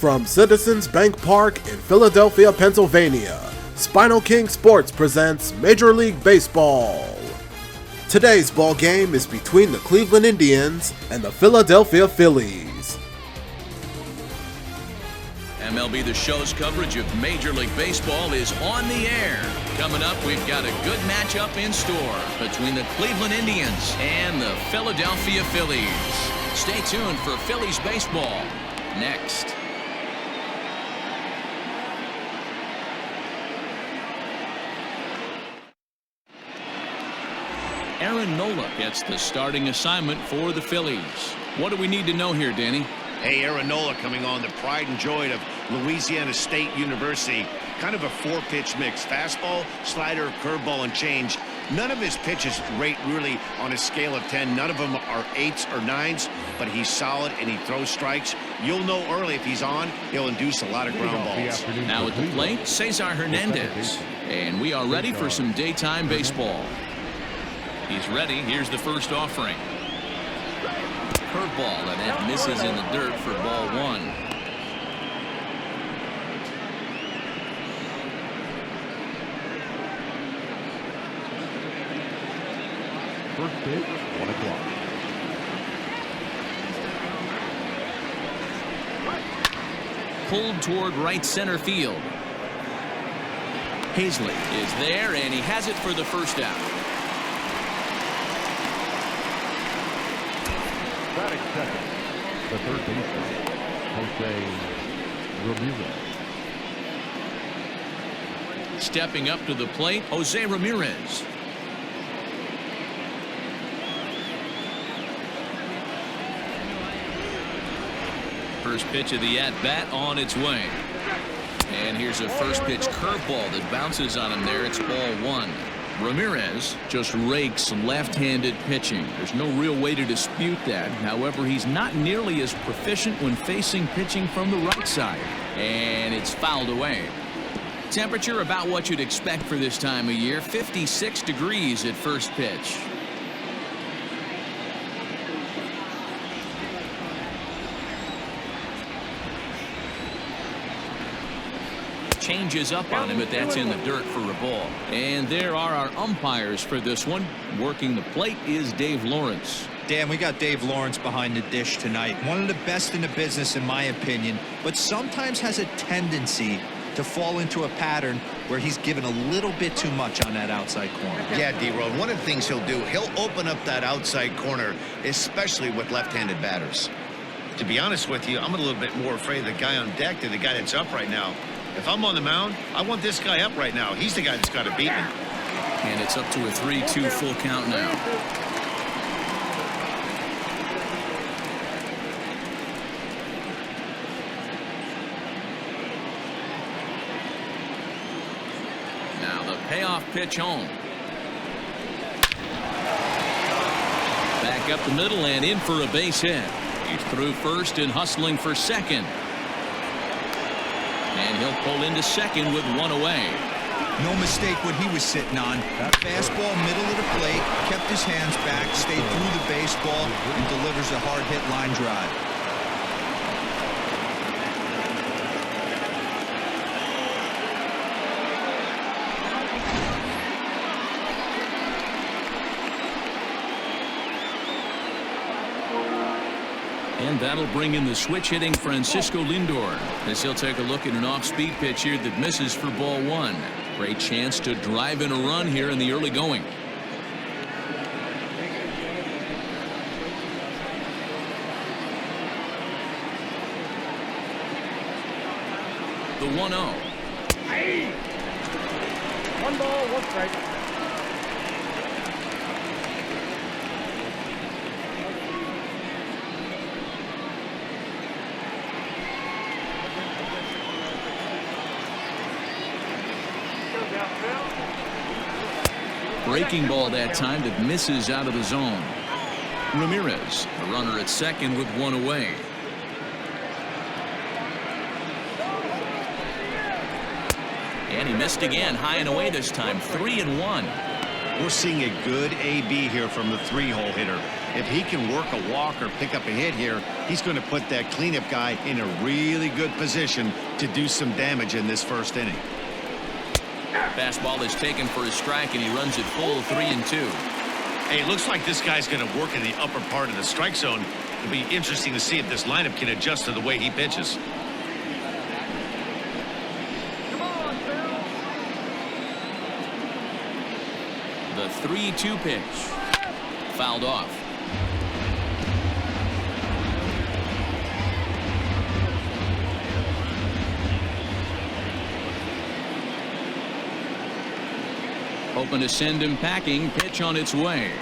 From Citizens Bank Park in Philadelphia, Pennsylvania, SpinoKing Sports presents Major League Baseball. Today's ball game is between the Cleveland Indians and the Philadelphia Phillies. MLB The Show's coverage of Major League Baseball is on the air. Coming up, we've got a good matchup in store between the Cleveland Indians and the Philadelphia Phillies. Stay tuned for Phillies baseball next. Aaron Nola gets the starting assignment for the Phillies. What do we need to know here, Danny? Hey, Aaron Nola coming on, the pride and joy of Louisiana State University. Kind of a four-pitch mix. Fastball, slider, curveball, and change. None of his pitches rate really on a scale of 10. None of them are 8s or 9s, but he's solid and he throws strikes. You'll know early if he's on, he'll induce a lot of ground balls. Now at the plate, Cesar Hernandez. And we are ready for some daytime baseball. He's ready. Here's the first offering. Curveball, and that misses in the dirt for ball one. First pitch, 1 o'clock. Pulled toward right center field. Hazley is there, and he has it for the first out. Batting second, the third baseman, Jose Ramirez. Stepping up to the plate, Jose Ramirez. First pitch of the at-bat on its way. And here's a first pitch curveball that bounces on him there. It's ball one. Ramirez just rakes left-handed pitching. There's no real way to dispute that. However, he's not nearly as proficient when facing pitching from the right side. And it's fouled away. Temperature about what you'd expect for this time of year. 56 degrees at first pitch. Changes up on him, but that's in the dirt for a ball. And there are our umpires for this one. Working the plate is Dave Lawrence. Dan, we got Dave Lawrence behind the dish tonight. One of the best in the business, in my opinion, but sometimes has a tendency to fall into a pattern where he's given a little bit too much on that outside corner. Yeah, D-Road, one of the things he'll do, he'll open up that outside corner, especially with left-handed batters. To be honest with you, I'm a little bit more afraid of the guy on deck than the guy that's up right now. If I'm on the mound, I want this guy up right now. He's the guy that's got to beat me. And it's up to a 3-2 full count now. Now the payoff pitch home. Back up the middle and in for a base hit. He's through first and hustling for second. And he'll pull into second with one away. No mistake what he was sitting on. Fastball, middle of the plate, kept his hands back, stayed through the baseball, and delivers a hard hit line drive. And that'll bring in the switch-hitting Francisco Lindor, as he'll take a look at an off-speed pitch here that misses for ball one. Great chance to drive in a run here in the early going. The 1-0. Hey! 1 ball, 1 strike. Breaking ball that time that misses out of the zone. Ramirez, the runner at second with one away. And he missed again, high and away this time, 3-1. We're seeing a good AB here from the 3-hole hitter. If he can work a walk or pick up a hit here, he's going to put that cleanup guy in a really good position to do some damage in this first inning. Fastball is taken for a strike, and he runs it full 3-2. Hey, it looks like this guy's going to work in the upper part of the strike zone. It'll be interesting to see if this lineup can adjust to the way he pitches. The 3-2 pitch. Fouled off. Hoping to send him packing. Pitch on its way.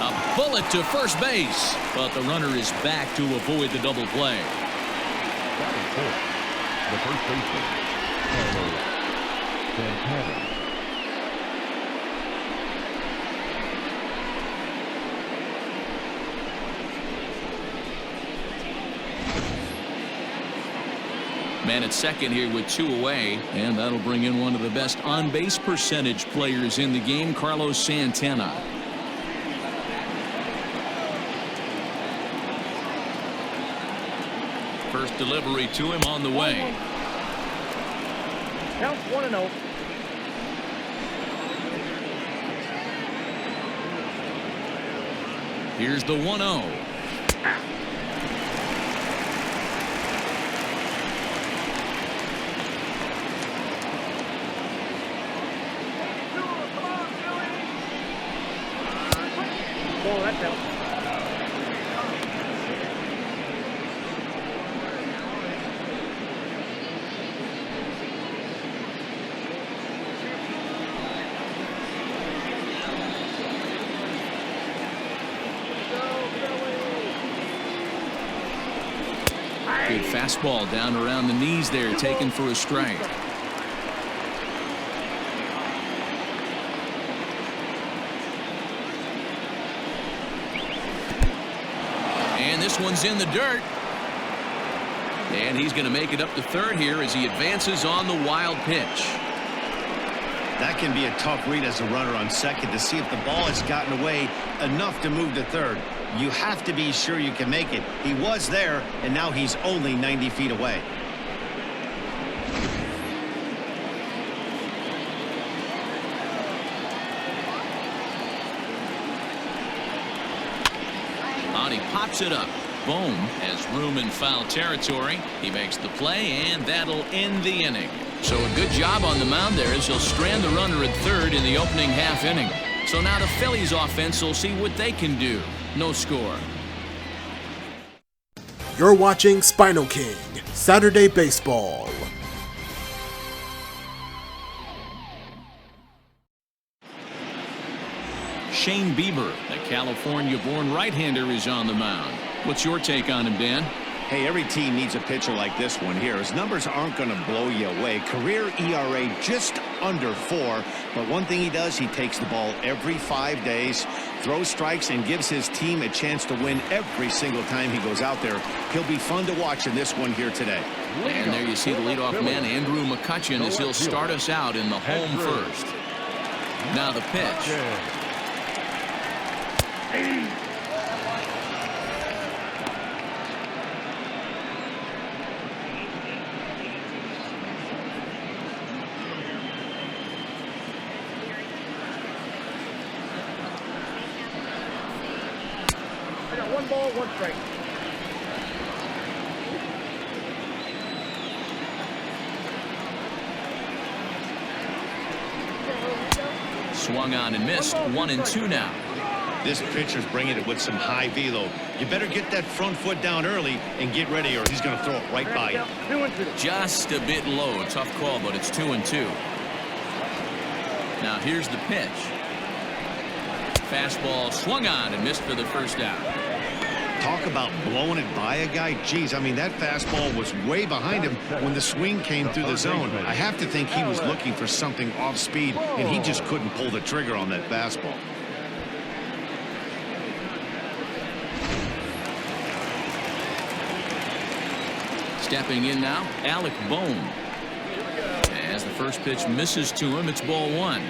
A bullet to first base, but the runner is back to avoid the double play. Batting fourth, the first baseman, Santana. Man at second here with 2 away, and that'll bring in one of the best on-base percentage players in the game, Carlos Santana. First delivery to him on the way. Count 1-0. Here's the 1-0. Oh, that's out. Good fastball down around the knees there, taken for a strike. And this one's in the dirt. And he's going to make it up to third here as he advances on the wild pitch. That can be a tough read as a runner on second to see if the ball has gotten away enough to move to third. You have to be sure you can make it. He was there, and now he's only 90 feet away. On he pops it up. Bohm has room in foul territory. He makes the play, and that'll end the inning. So a good job on the mound there as he'll strand the runner at third in the opening half inning. So now the Phillies offense will see what they can do. No score. You're watching SpinoKing Saturday Baseball. Shane Bieber, the California-born right-hander, is on the mound. What's your take on him, Dan? Hey, every team needs a pitcher like this one here. His numbers aren't going to blow you away. Career ERA just under 4. But one thing he does, he takes the ball every 5 days, throws strikes, and gives his team a chance to win every single time he goes out there. He'll be fun to watch in this one here today. And there you see the leadoff man, Andrew Mccutchen, as he'll start us out in the home first. Now the pitch. I got 1 ball, 1 strike. Swung on and missed. 1-2 now. This pitcher's bringing it with some high velo. You better get that front foot down early and get ready, or he's going to throw it right by you. 2-2. Just a bit low. Tough call, but it's 2-2. Now here's the pitch. Fastball swung on and missed for the first out. Talk about blowing it by a guy. Geez, I mean, that fastball was way behind him when the swing came through the zone. I have to think he was looking for something off speed, and he just couldn't pull the trigger on that fastball. Stepping in now, Alec Bohm. As the first pitch misses to him, it's ball one.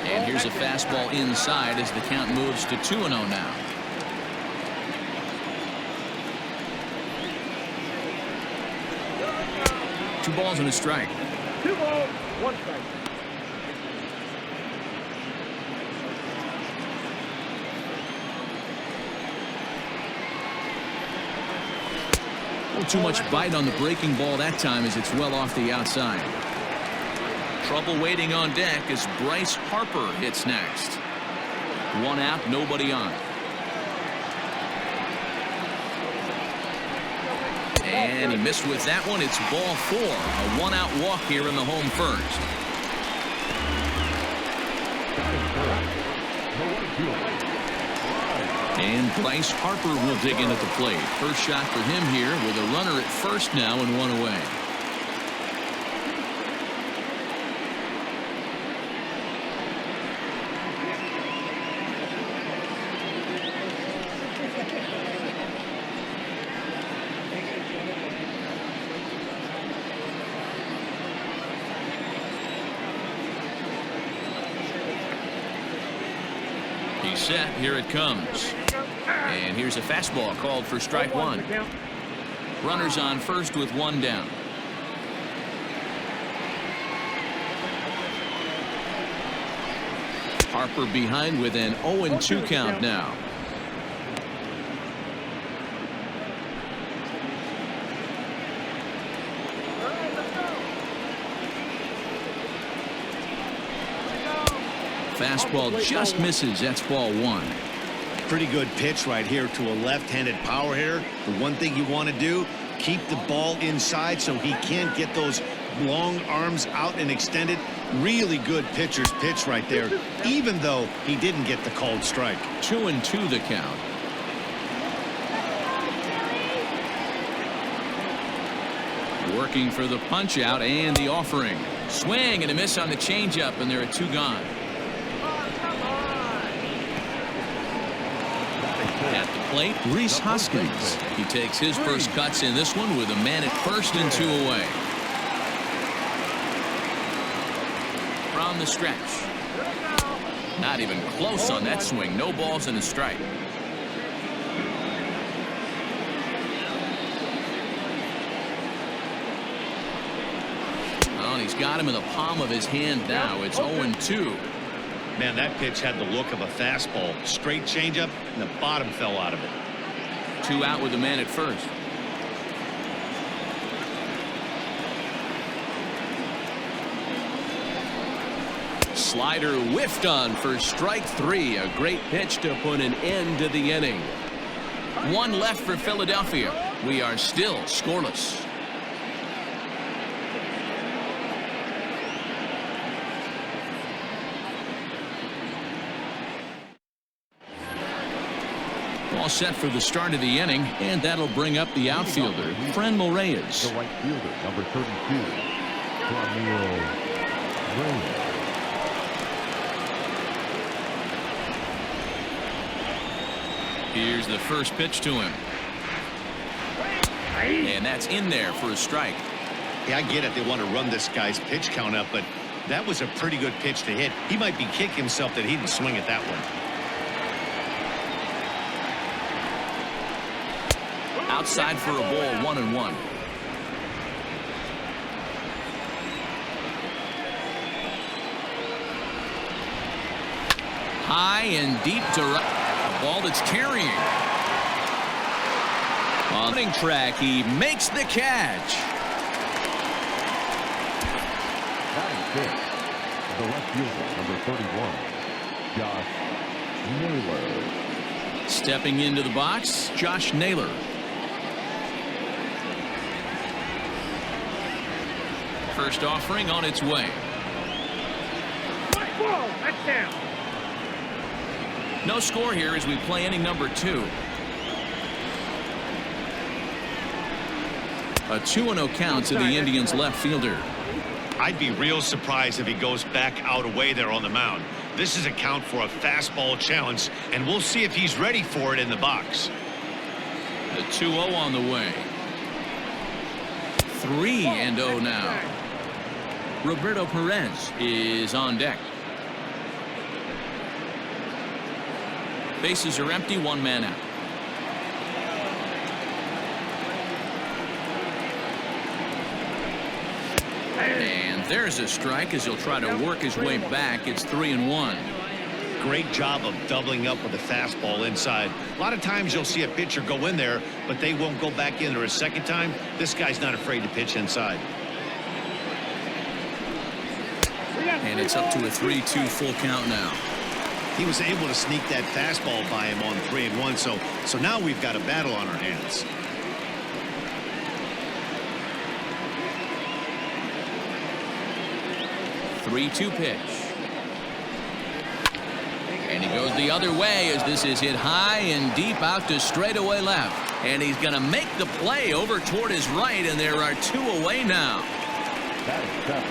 And here's a fastball inside as the count moves to 2-0 now. Two balls and a strike. 2 balls, 1 strike. Too much bite on the breaking ball that time as it's well off the outside. Trouble waiting on deck as Bryce Harper hits next. 1 out, nobody on. And he missed with that one. It's ball 4. A 1-out walk here in the home first. And Bryce Harper will dig in at the plate. First shot for him here with a runner at first now and 1 away. He's set. Here it comes. And here's a fastball called for strike 1. Runners on first with 1 down. Harper behind with an 0-2 count now. Fastball just misses. That's ball 1. Pretty good pitch right here to a left-handed power hitter. The one thing you want to do, keep the ball inside so he can't get those long arms out and extended. Really good pitcher's pitch right there, even though he didn't get the called strike. 2-2 the count. Working for the punch out and the offering. Swing and a miss on the changeup, and there are 2 gone. At the plate, Rhys Hoskins. He takes his first cuts in this one with a man at first and 2 away. From the stretch. Not even close on that swing. No balls and a strike. Oh, and he's got him in the palm of his hand now. It's 0-2. Man, that pitch had the look of a fastball. Straight changeup, and the bottom fell out of it. 2 out with the man at first. Slider whiffed on for strike 3. A great pitch to put an end to the inning. 1 left for Philadelphia. We are still scoreless. All set for the start of the inning, and that'll bring up the outfielder, Franmil Reyes. The right fielder, number 32, Franmil Reyes. Here's the first pitch to him. And that's in there for a strike. Yeah, I get it. They want to run this guy's pitch count up, but that was a pretty good pitch to hit. He might be kicking himself that he didn't swing at that one. Outside for a ball, 1-1. High and deep to right. A ball that's carrying. On the track, he makes the catch. Batting fifth, the left fielder, number 31, Josh Naylor. Stepping into the box, Josh Naylor. First offering on its way. Ball, that's down. No score here as we play inning number 2. A 2-0 count to the Indians left fielder. I'd be real surprised if he goes back out away there on the mound. This is a count for a fastball challenge, and we'll see if he's ready for it in the box. The 2-0 on the way. 3-0 now. Roberto Perez is on deck. Bases are empty, one man out. And there's a strike as he'll try to work his way back. It's 3-1. Great job of doubling up with the fastball inside. A lot of times you'll see a pitcher go in there, but they won't go back in there a second time. This guy's not afraid to pitch inside. And it's up to a 3-2 full count now. He was able to sneak that fastball by him on 3-1, so now we've got a battle on our hands. Three-two pitch. And he goes the other way as this is hit high and deep out to straightaway left. And he's going to make the play over toward his right, and there are two away now. That is seven.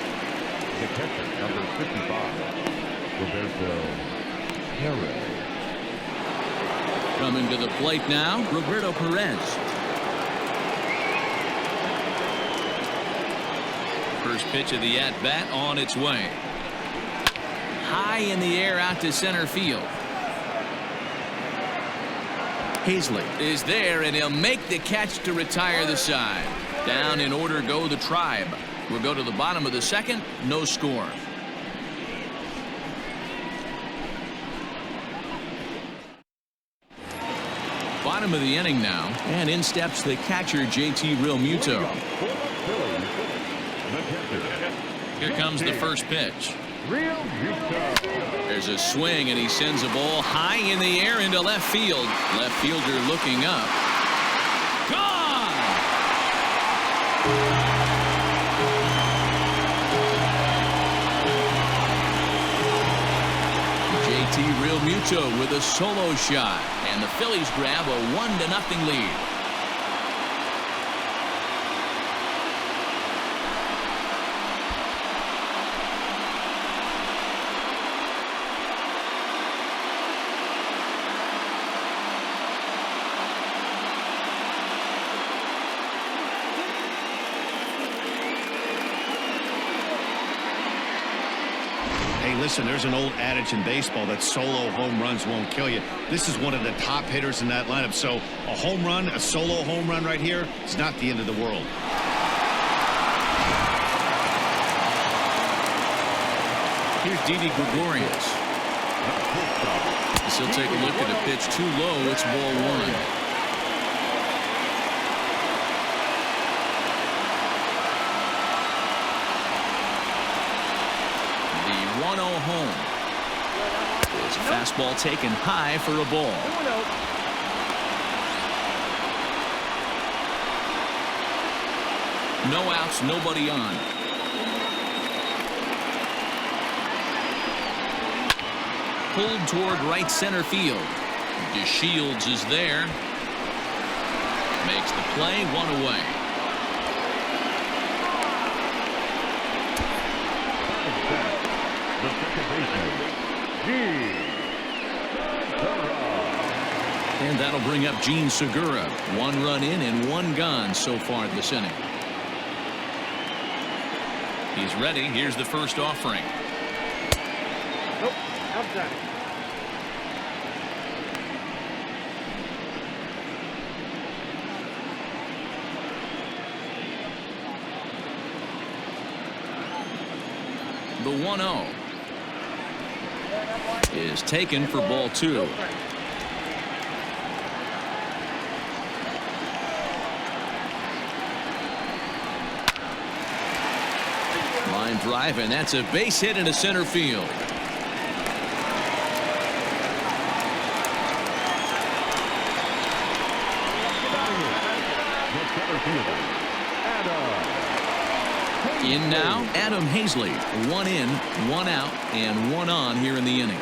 The catcher, number 55, Roberto Perez. Coming to the plate now, Roberto Perez. First pitch of the at-bat on its way. High in the air out to center field. Hazley is there, and he'll make the catch to retire the side. Down in order go the Tribe. We'll go to the bottom of the second. No score. Bottom of the inning now, and in steps the catcher, JT Realmuto. Here comes the first pitch. There's a swing, and he sends a ball high in the air into left field. Left fielder looking up. Gone! JT Realmuto with a solo shot, and the Phillies grab a 1-0 lead. Listen, there's an old adage in baseball that solo home runs won't kill you. This is one of the top hitters in that lineup. So a home run, a solo home run right here, is not the end of the world. Here's Didi Gregorius. He'll take a look at a pitch too low. It's ball one. Home. His fastball taken high for a ball. No outs, nobody on. Pulled toward right center field. DeShields is there. Makes the play, one away. And that'll bring up Gene Segura. 1 run in and 1 gone so far this inning. He's ready. Here's the first offering. Nope. Outside. The 1-0 is taken for ball 2. Line drive, and that's a base hit into center field. In now, Adam Hazley. 1 in, 1 out, and 1 on here in the inning.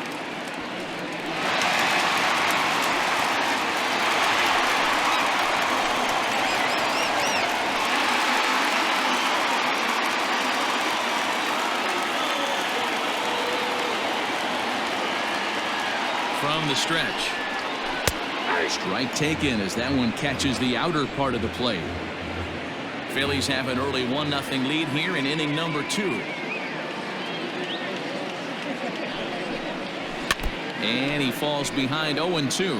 from the stretch. Strike taken as that one catches the outer part of the plate. Phillies have an early 1-0 lead here in inning number 2. And he falls behind 0-2.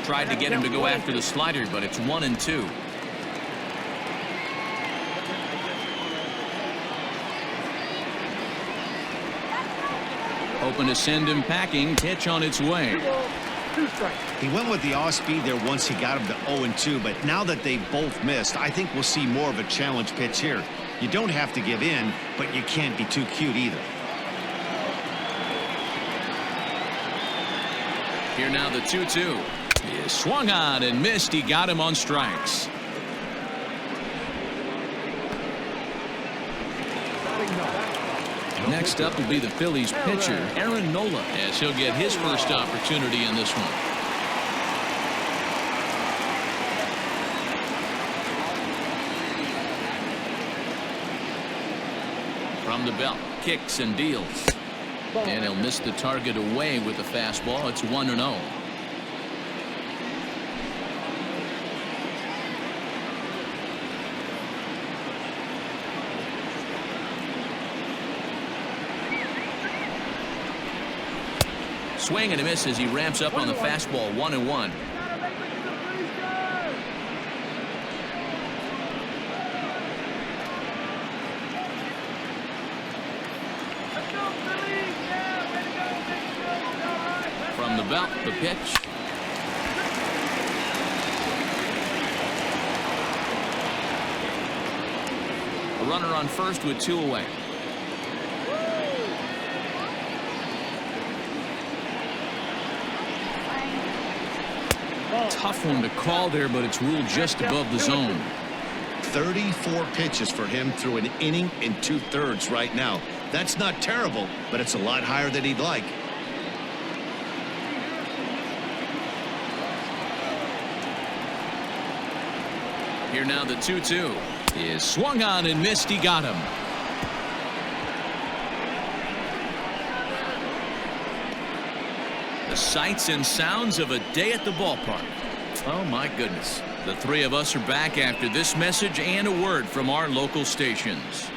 Tried to get him to go after the slider, but it's 1-2. Hoping to send him packing. Pitch on its way. He went with the off speed there once he got him to 0-2, but now that they both missed, I think we'll see more of a challenge pitch here. You don't have to give in, but you can't be too cute either. Here now the 2-2. He is swung on and missed. He got him on strikes. Next up will be the Phillies pitcher, Aaron Nola, as he'll get his first opportunity in this one. From the belt, kicks and deals. And he'll miss the target away with the fastball. It's 1-0. Swing and a miss as he ramps up on the fastball. 1-1. From the belt, the pitch. A runner on first with 2 away. Tough one to call there, but it's ruled just above the zone. 34 pitches for him through an inning and 2/3 right now. That's not terrible, but it's a lot higher than he'd like. Here now the 2-2 is swung on and missed. He got him. The sights and sounds of a day at the ballpark. Oh my goodness. The three of us are back after this message and a word from our local stations.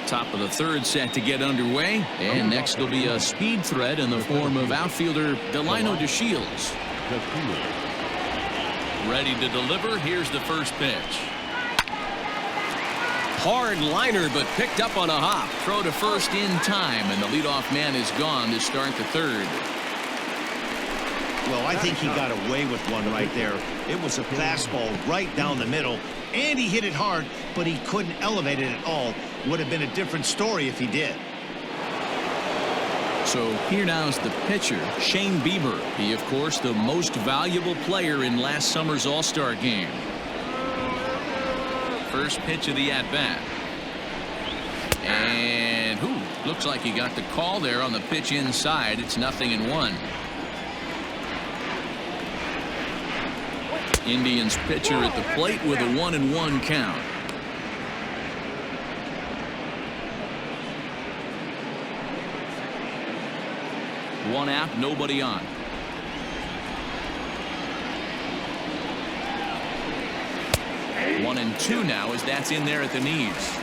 Top of the third set to get underway, and next will be a speed threat in the form of outfielder Delino DeShields. Ready to deliver. Here's the first pitch. Hard liner, but picked up on a hop. Throw to first in time, and the leadoff man is gone to start the third. Well, I think he got away with one right there. It was a fastball right down the middle, and he hit it hard, but he couldn't elevate it at all. Would have been a different story if he did. So here now is the pitcher, Shane Bieber. He, of course, the most valuable player in last summer's All-Star game. First pitch of the at-bat. And looks like he got the call there on the pitch inside. It's 0-1. Indians pitcher at the plate with a 1-1 count. One out, nobody on. One and two now as that's in there at the knees.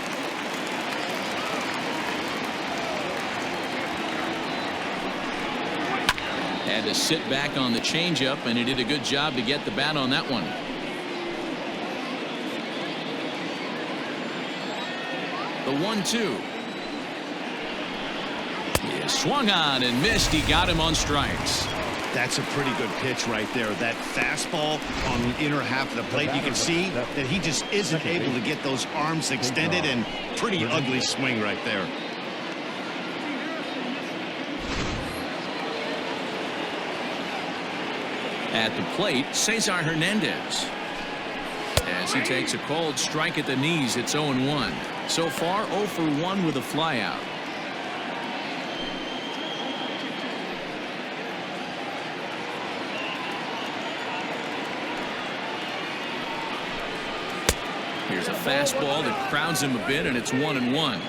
Had to sit back on the changeup, and he did a good job to get the bat on that one. The 1-2. He swung on and missed. He got him on strikes. That's a pretty good pitch right there. That fastball on the inner half of the plate. You can see that he just isn't able to get those arms extended, and pretty ugly swing right there. At the plate, Cesar Hernandez. As he takes a cold strike at the knees, it's 0-1. So far, 0 for 1 with a flyout. Here's a fastball that crowds him a bit, and it's 1-1.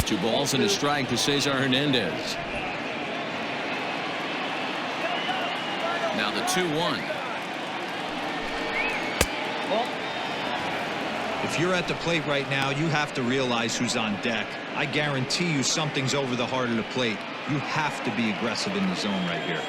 Two balls and a strike to Cesar Hernandez. Now the 2-1. If you're at the plate right now, you have to realize who's on deck. I guarantee you something's over the heart of the plate. You have to be aggressive in the zone right here.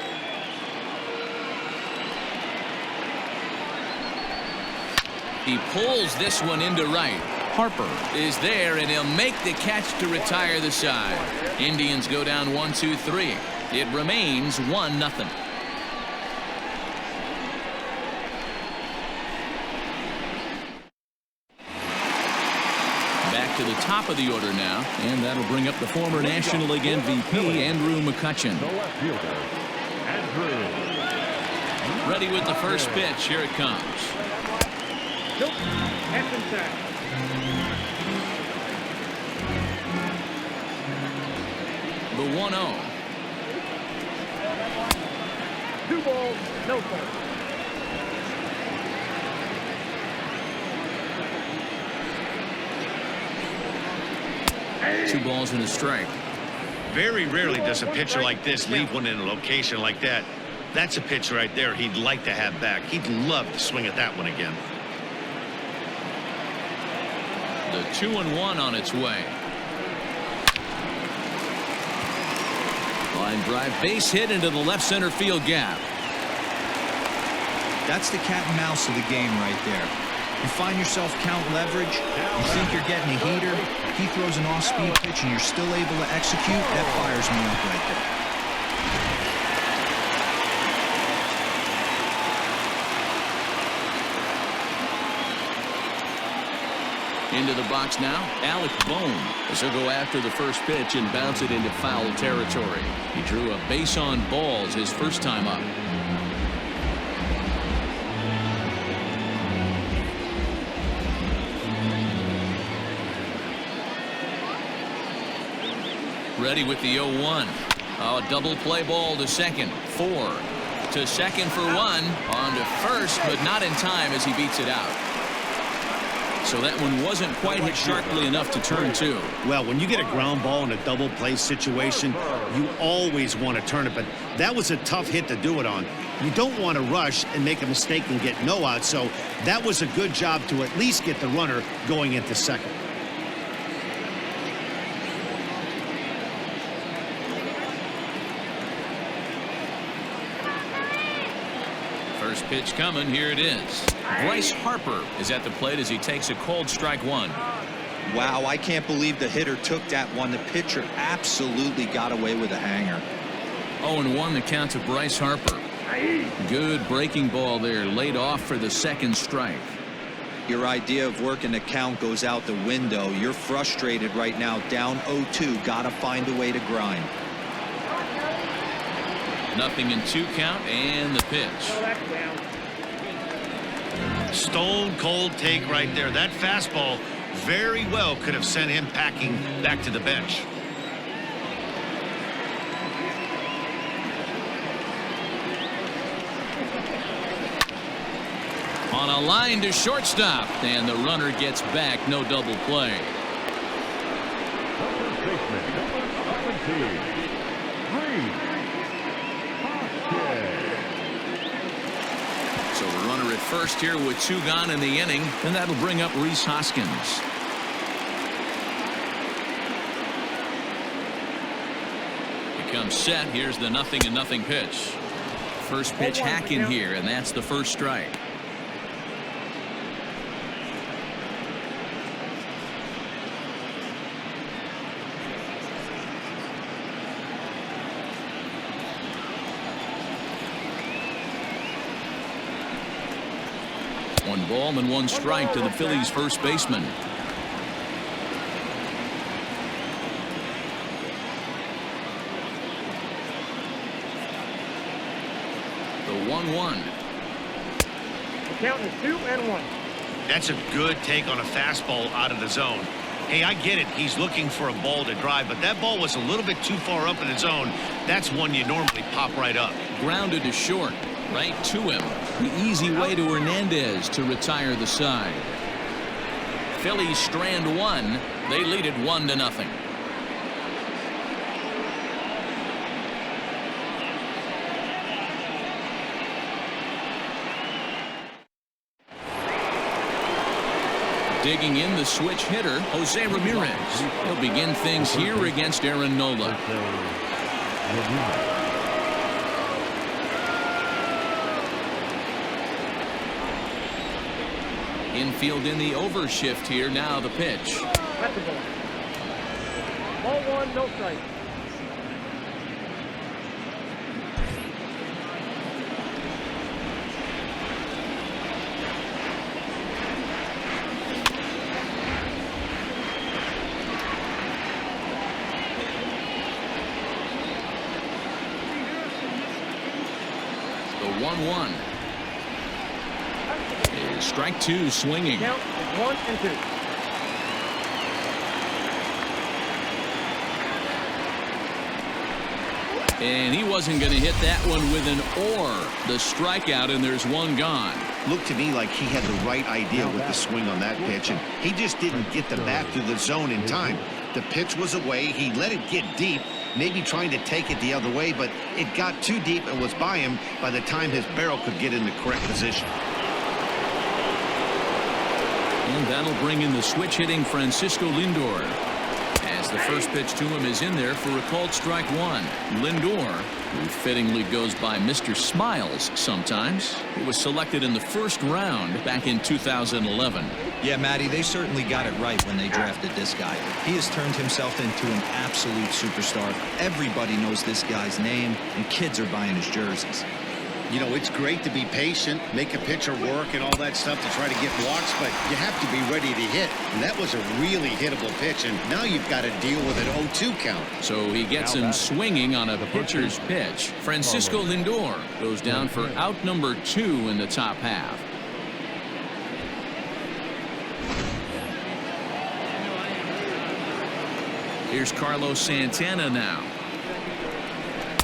He pulls this one into right. Harper is there, and he'll make the catch to retire the side. Indians go down 1-2-3. It remains 1-0. Back to the top of the order now, and that'll bring up the former National League MVP, Andrew Mccutchen. Ready with the first pitch. Here it comes. Nope. That's inside. The 1-0. 2 balls, no strikes. Two balls and a strike. Very rarely does a pitcher like this leave one in a location like that. That's a pitch right there he'd like to have back. He'd love to swing at that one again. The 2-1 on its way. Line drive, base hit into the left center field gap. That's the cat and mouse of the game right there. You find yourself count leverage, you think you're getting a heater, he throws an off-speed pitch and you're still able to execute. That fires me up right there. Into the box now, Alec Bohm, as he'll go after the first pitch and bounce it into foul territory. He drew a base on balls his first time up. Ready with the 0-1. Oh, double play ball to second. 4 to second for 1. On to first, but not in time as he beats it out. So that one wasn't quite hit sharply enough to turn 2. Well, when you get a ground ball in a double play situation, you always want to turn it, but that was a tough hit to do it on. You don't want to rush and make a mistake and get no out, so that was a good job to at least get the runner going into second. First pitch coming. Here it is. Bryce Harper is at the plate as he takes a cold strike 1. Wow, I can't believe the hitter took that one. The pitcher absolutely got away with a hanger. 0-1 the count to Bryce Harper. Good breaking ball there, laid off for the second strike. Your idea of working the count goes out the window. You're frustrated right now, down 0-2. Gotta find a way to grind. 0-2 count, and the pitch. Stone cold take right there. That fastball very well could have sent him packing back to the bench. On a line to shortstop, and the runner gets back. No double play. So the runner at first here with 2 gone in the inning, and that'll bring up Rhys Hoskins. Becomes set. Here's the 0-0 pitch. First pitch hack in here, and that's the first strike. One ball and 1 strike to the Phillies first baseman. The 1-1. The count is 2-1. That's a good take on a fastball out of the zone. Hey, I get it. He's looking for a ball to drive, but that ball was a little bit too far up in the zone. That's one you normally pop right up. Grounded to short. Right to him. The easy way to Hernandez to retire the side. Phillies strand one. They lead it 1-0. Digging in the switch hitter, Jose Ramirez. He'll begin things here against Aaron Nola. Infield in the overshift here. Now the pitch. That's the ball. Ball 1, no strike. The 1-1. Strike two, swinging. Count is 1 and 2. And he wasn't going to hit that one with an or. The strikeout, and there's one gone. Looked to me like he had the right idea with the swing on that pitch, and he just didn't get the bat through the zone in time. The pitch was away. He let it get deep, maybe trying to take it the other way, but it got too deep and was by him by the time his barrel could get in the correct position. And that'll bring in the switch hitting Francisco Lindor. As the first pitch to him is in there for a called strike one. Lindor, who fittingly goes by Mr. Smiles sometimes. He was selected in the first round back in 2011. Yeah, Matty, they certainly got it right when they drafted this guy. He has turned himself into an absolute superstar. Everybody knows this guy's name, and kids are buying his jerseys. You know, it's great to be patient, make a pitcher work and all that stuff to try to get walks, but you have to be ready to hit. And that was a really hittable pitch, and now you've got to deal with an 0-2 count. So he gets him swinging on a pitcher's pitch. Francisco Lindor goes down for out number 2 in the top half. Here's Carlos Santana now.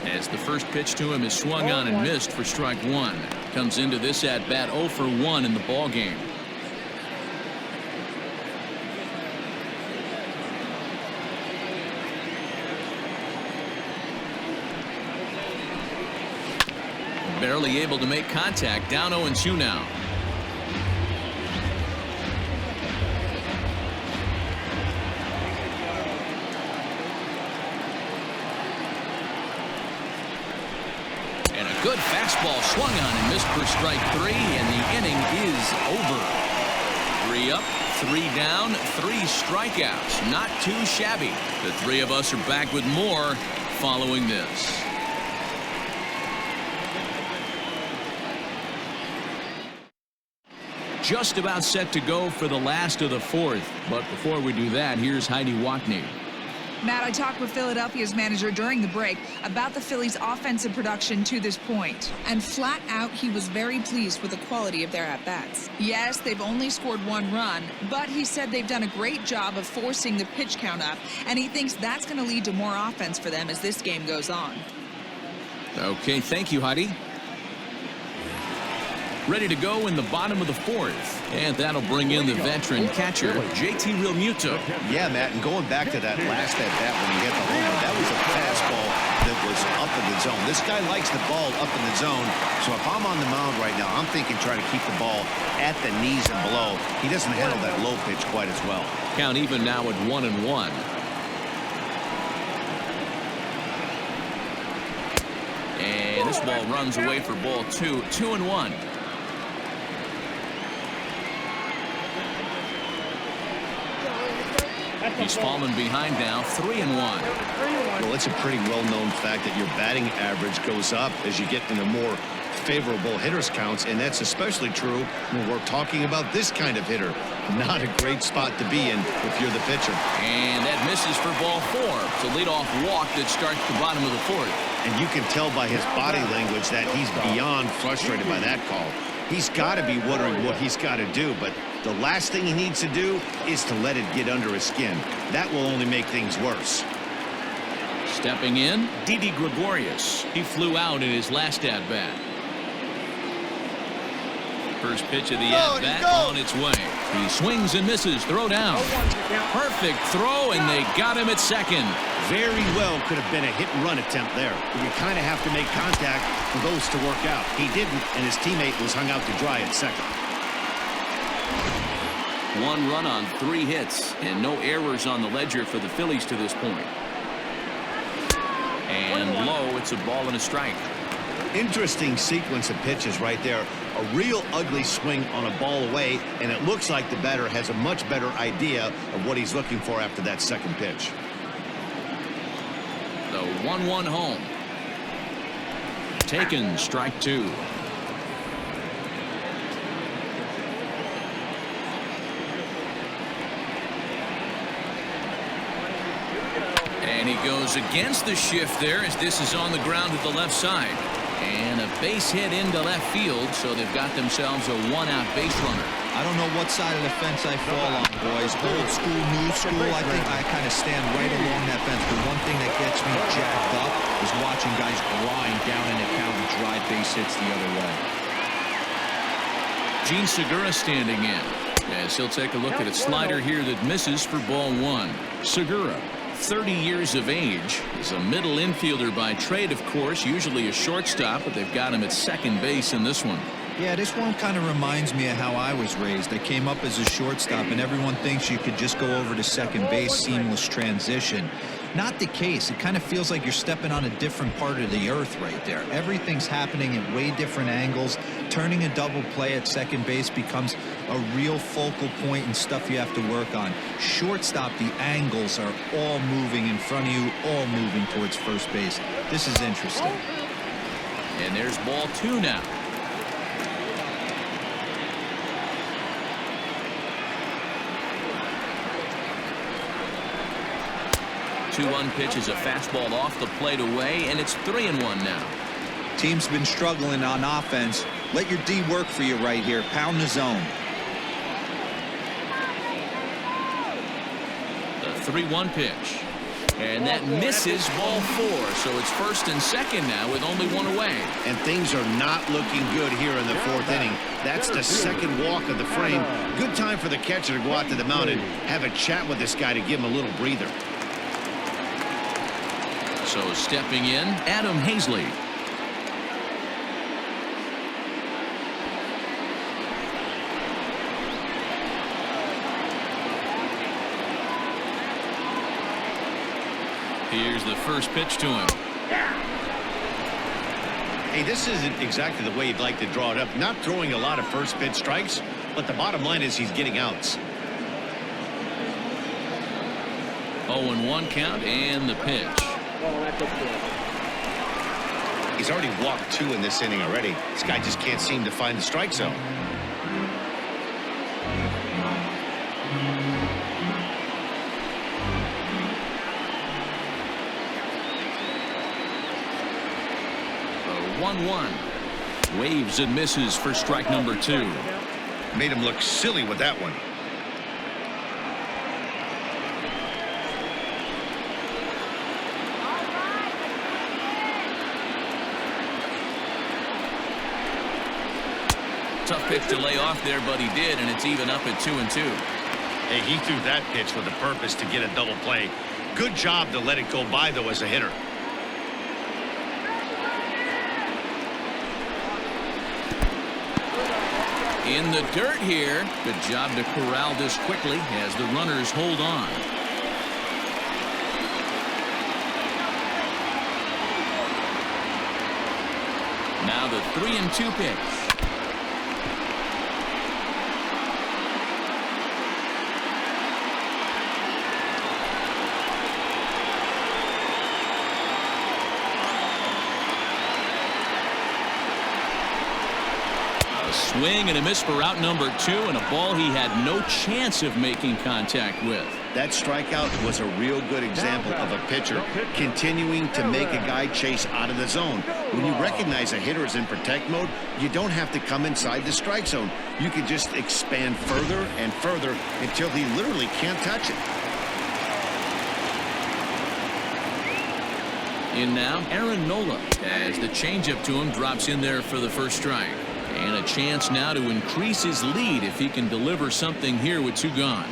As the first pitch to him is swung on and missed for strike one. Comes into this at bat 0 for 1 in the ball game. Barely able to make contact. Down 0-2 now. Good fastball swung on and missed for strike 3, and the inning is over. 3 up, 3 down, 3 strikeouts. Not too shabby. The three of us are back with more following this. Just about set to go for the last of the 4th. But before we do that, here's Heidi Watney. Matt, I talked with Philadelphia's manager during the break about the Phillies' offensive production to this point. And flat out, he was very pleased with the quality of their at-bats. Yes, they've only scored 1 run, but he said they've done a great job of forcing the pitch count up, and he thinks that's going to lead to more offense for them as this game goes on. Okay, thank you, Heidi. Ready to go in the bottom of the 4th. And that'll bring in the veteran catcher, JT Realmuto. Yeah, Matt, and going back to that last at-bat when he hit the homer, that was a fastball that was up in the zone. This guy likes the ball up in the zone, so if I'm on the mound right now, I'm thinking try to keep the ball at the knees and below. He doesn't handle that low pitch quite as well. Count even now at 1-1. And this ball runs away for ball 2. 2-1. He's fallen behind now, 3-1. Well, it's a pretty well-known fact that your batting average goes up as you get into more favorable hitters counts, and that's especially true when we're talking about this kind of hitter. Not a great spot to be in if you're the pitcher. And that misses for ball 4. It's a leadoff walk that starts the bottom of the 4th. And you can tell by his body language that he's beyond frustrated by that call. He's got to be wondering what he's got to do, but the last thing he needs to do is to let it get under his skin. That will only make things worse. Stepping in, Didi Gregorius. He flew out in his last at-bat. First pitch of the at-bat on its way. He swings and misses. Throw down. Perfect throw, and they got him at second. Very well could have been a hit-and-run attempt there. You kind of have to make contact for those to work out. He didn't, and his teammate was hung out to dry at second. 1 run on 3 hits, and no errors on the ledger for the Phillies to this point. And low, it's a ball and a strike. Interesting sequence of pitches right there. A real ugly swing on a ball away, and it looks like the batter has a much better idea of what he's looking for after that second pitch. The 1-1 home. Taken, strike 2. And he goes against the shift there as this is on the ground to the left side. And a base hit into left field, so they've got themselves a 1-out base runner. I don't know what side of the fence I fall on, boys. Old school, new school. I think I kind of stand right along that fence. The one thing that gets me jacked up is watching guys grind down in the count and drive base hits the other way. Gene Segura standing in as he'll take a look at a slider here that misses for ball 1. Segura, 30 years of age, is a middle infielder by trade, of course, usually a shortstop, but they've got him at second base in this one. Yeah, this one kind of reminds me of how I was raised. I came up as a shortstop, and everyone thinks you could just go over to second base, seamless transition. Not the case. It kind of feels like you're stepping on a different part of the earth right there. Everything's happening at way different angles. Turning a double play at second base becomes a real focal point and stuff you have to work on. Shortstop, the angles are all moving in front of you, all moving towards first base. This is interesting. And there's ball 2 now. 2-1 pitch is a fastball off the plate away, and it's 3-1 now. Team's been struggling on offense. Let your D work for you right here. Pound the zone. The 3-1 pitch. And that misses ball 4. So it's first and second now with only 1 away. And things are not looking good here in the 4th inning. That's the second walk of the frame. Good time for the catcher to go out to the mound and have a chat with this guy to give him a little breather. So stepping in, Adam Hazley. Here's the first pitch to him. Hey, this isn't exactly the way you'd like to draw it up. Not throwing a lot of first pitch strikes, but the bottom line is he's getting outs. 0-1 count and the pitch. He's already walked 2 in this inning already. This guy just can't seem to find the strike zone. The 1-1. Waves and misses for strike number 2. Made him look silly with that one. Tough pitch to lay off there, but he did, and it's even up at 2-2. Hey, he threw that pitch with a purpose to get a double play. Good job to let it go by, though, as a hitter. In the dirt here. Good job to corral this quickly as the runners hold on. Now the 3-2 pitch. Swing and a miss for out number 2, and a ball he had no chance of making contact with. That strikeout was a real good example of a pitcher continuing to make a guy chase out of the zone. When you recognize a hitter is in protect mode, you don't have to come inside the strike zone. You can just expand further and further until he literally can't touch it. In now, Aaron Nola, as the changeup to him drops in there for the first strike. And a chance now to increase his lead if he can deliver something here with 2 gone.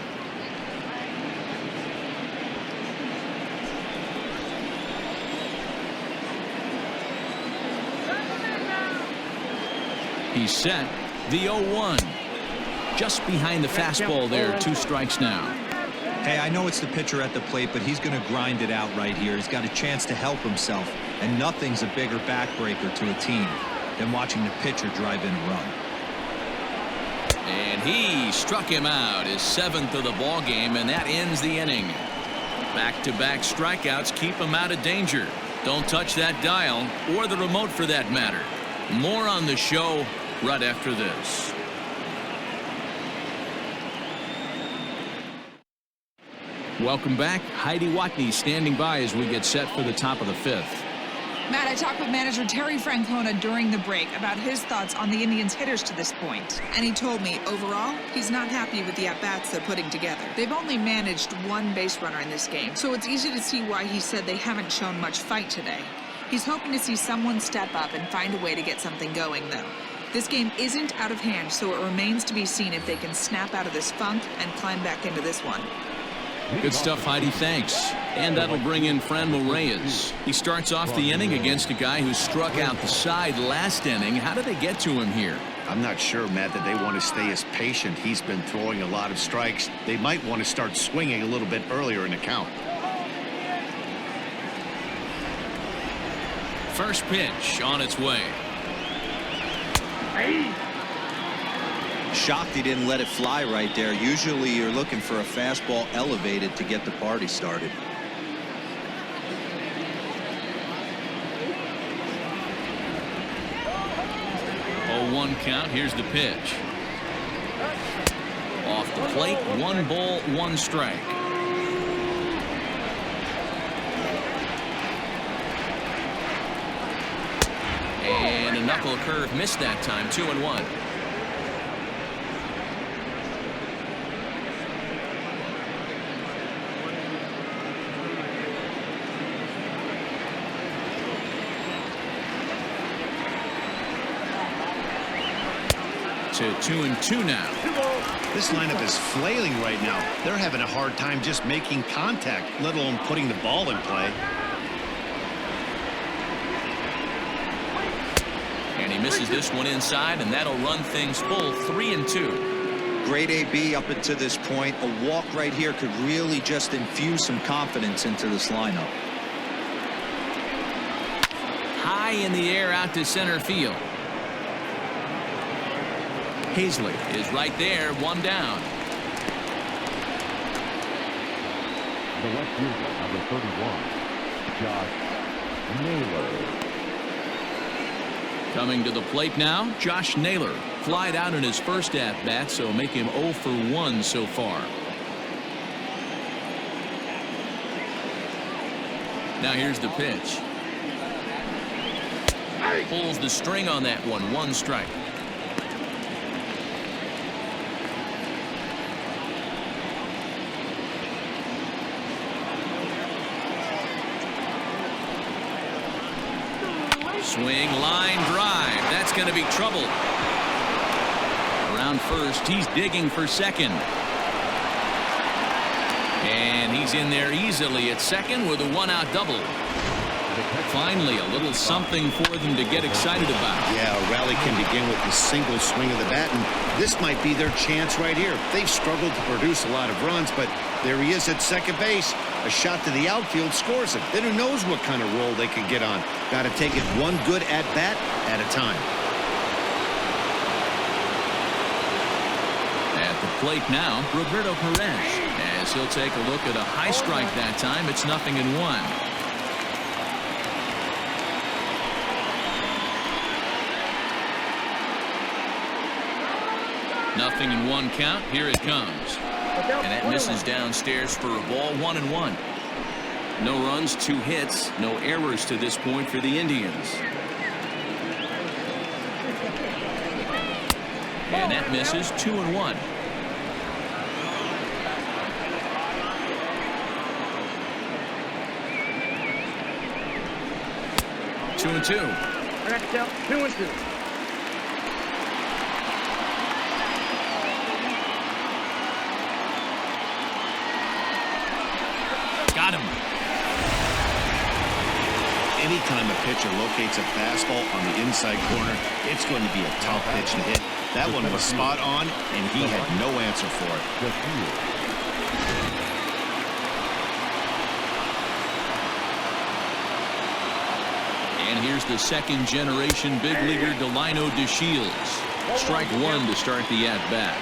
He's set. The 0-1. Just behind the fastball there. 2 strikes now. Hey, I know it's the pitcher at the plate, but he's going to grind it out right here. He's got a chance to help himself, and nothing's a bigger backbreaker to a team than watching the pitcher drive in a run. And he struck him out, his 7th of the ball game, and that ends the inning. Back-to-back strikeouts keep him out of danger. Don't touch that dial, or the remote for that matter. More on the show right after this. Welcome back. Heidi Watney standing by as we get set for the top of the 5th. Matt, I talked with manager Terry Francona during the break about his thoughts on the Indians' hitters to this point. And he told me, overall, he's not happy with the at-bats they're putting together. They've only managed 1 base runner in this game, so it's easy to see why he said they haven't shown much fight today. He's hoping to see someone step up and find a way to get something going, though. This game isn't out of hand, so it remains to be seen if they can snap out of this funk and climb back into this one. Good stuff, Heidi. Thanks. And that'll bring in Franmil Reyes. He starts off the inning against a guy who struck out the side last inning. How did they get to him here? I'm not sure, Matt, that they want to stay as patient. He's been throwing a lot of strikes. They might want to start swinging a little bit earlier in the count. First pitch on its way. Shocked he didn't let it fly right there. Usually you're looking for a fastball elevated to get the party started. Oh, 1 count. Here's the pitch. Off the plate. 1 ball, 1 strike. And a knuckle curve missed that time. 2-1. To 2-2 now. This lineup is flailing right now. They're having a hard time just making contact, let alone putting the ball in play. And he misses this one inside, and that'll run things full. 3-2. Great AB up until this point. A walk right here could really just infuse some confidence into this lineup. High in the air out to center field. Hazley is right there, 1 down. The left fielder, number 31, Josh Naylor. Coming to the plate now, Josh Naylor. Flied out in his first at-bat, so make him 0 for 1 so far. Now here's the pitch. Pulls the string on that one. 1 strike. Swing, line drive. That's going to be trouble. Around first, he's digging for second. And he's in there easily at second with a 1-out double. Finally, a little something for them to get excited about. Yeah, a rally can begin with the single swing of the bat, and this might be their chance right here. They've struggled to produce a lot of runs, but there he is at second base. A shot to the outfield scores it. Then who knows what kind of roll they can get on. Got to take it one good at-bat at a time. At the plate now, Roberto Perez. As he'll take a look at a high strike that time. It's 0-1. 0-1 count. Here it comes. And that misses downstairs for a ball. 1-1. No runs, 2 hits, no errors to this point for the Indians. And that misses. 2-1. Got him. Anytime a pitcher locates a fastball on the inside corner, it's going to be a tough pitch to hit. That one was spot on, and he had no answer for it. And here's the second-generation big leaguer Delino DeShields. Strike one to start the at-bat.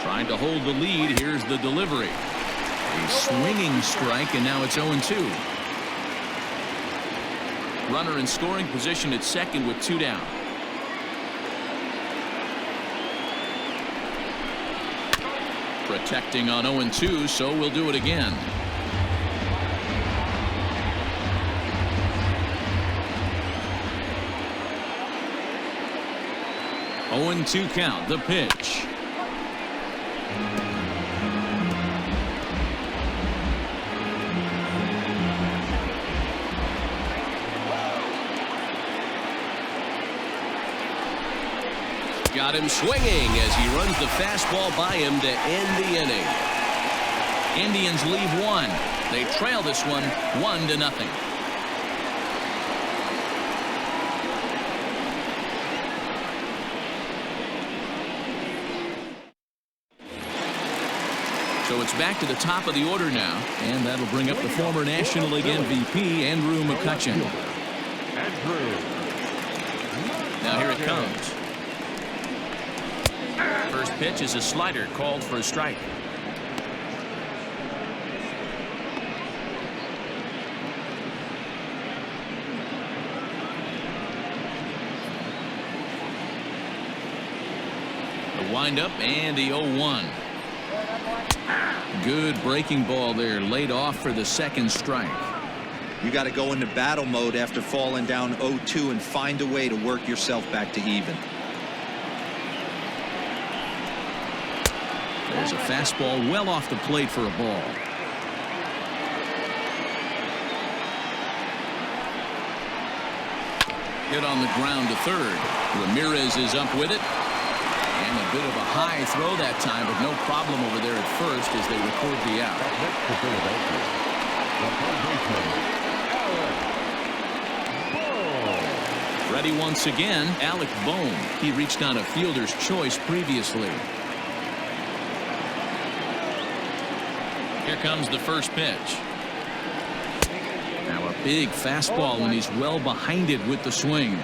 Trying to hold the lead. Here's the delivery. A swinging strike, and now it's 0-2. Runner in scoring position at second with 2 down. Protecting on 0-2, so we'll do it again. Oh, 0-2 count. The pitch. Got him swinging as he runs the fastball by him to end the inning. Indians leave one. They trail this one 1-0. So it's back to the top of the order now, and that'll bring up the former National League MVP, Andrew Mccutchen. Now here it comes. First pitch is a slider called for a strike. The windup and the 0-1. Good breaking ball there, laid off for the second strike. You got to go into battle mode after falling down 0-2 and find a way to work yourself back to even. There's a fastball well off the plate for a ball. Hit on the ground to third. Ramirez is up with it. And a bit of a high throw that time, but no problem over there at first as they record the out. Ready once again, Alec Bohm. He reached on a fielder's choice previously. Here comes the first pitch. Now a big fastball, and he's well behind it with the swing.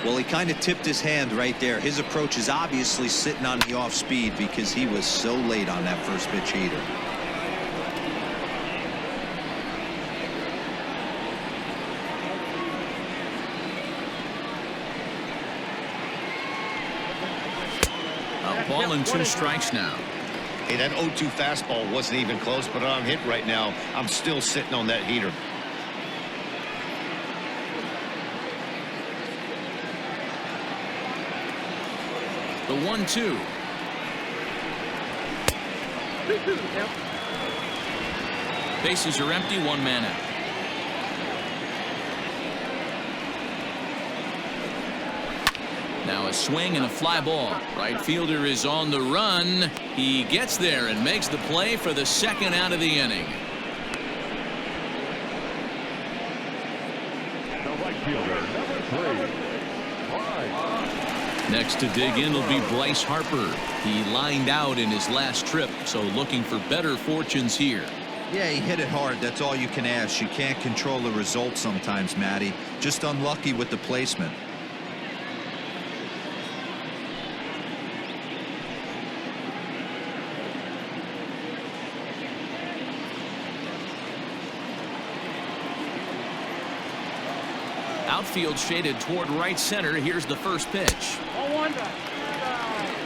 Well, he kind of tipped his hand right there. His approach is obviously sitting on the off speed because he was so late on that first pitch heater. A ball and 2 strikes now. Hey, that 0-2 fastball wasn't even close, but I'm hit right now. I'm still sitting on that heater. The 1-2. Bases are empty, 1 man out. Now a swing and a fly ball. Right fielder is on the run. He gets there and makes the play for the second out of the inning. The right fielder, number 3. Next to dig in will be Bryce Harper. He lined out in his last trip, so looking for better fortunes here. Yeah, he hit it hard. That's all you can ask. You can't control the result sometimes, Matty. Just unlucky with the placement. Outfield shaded toward right center. Here's the first pitch.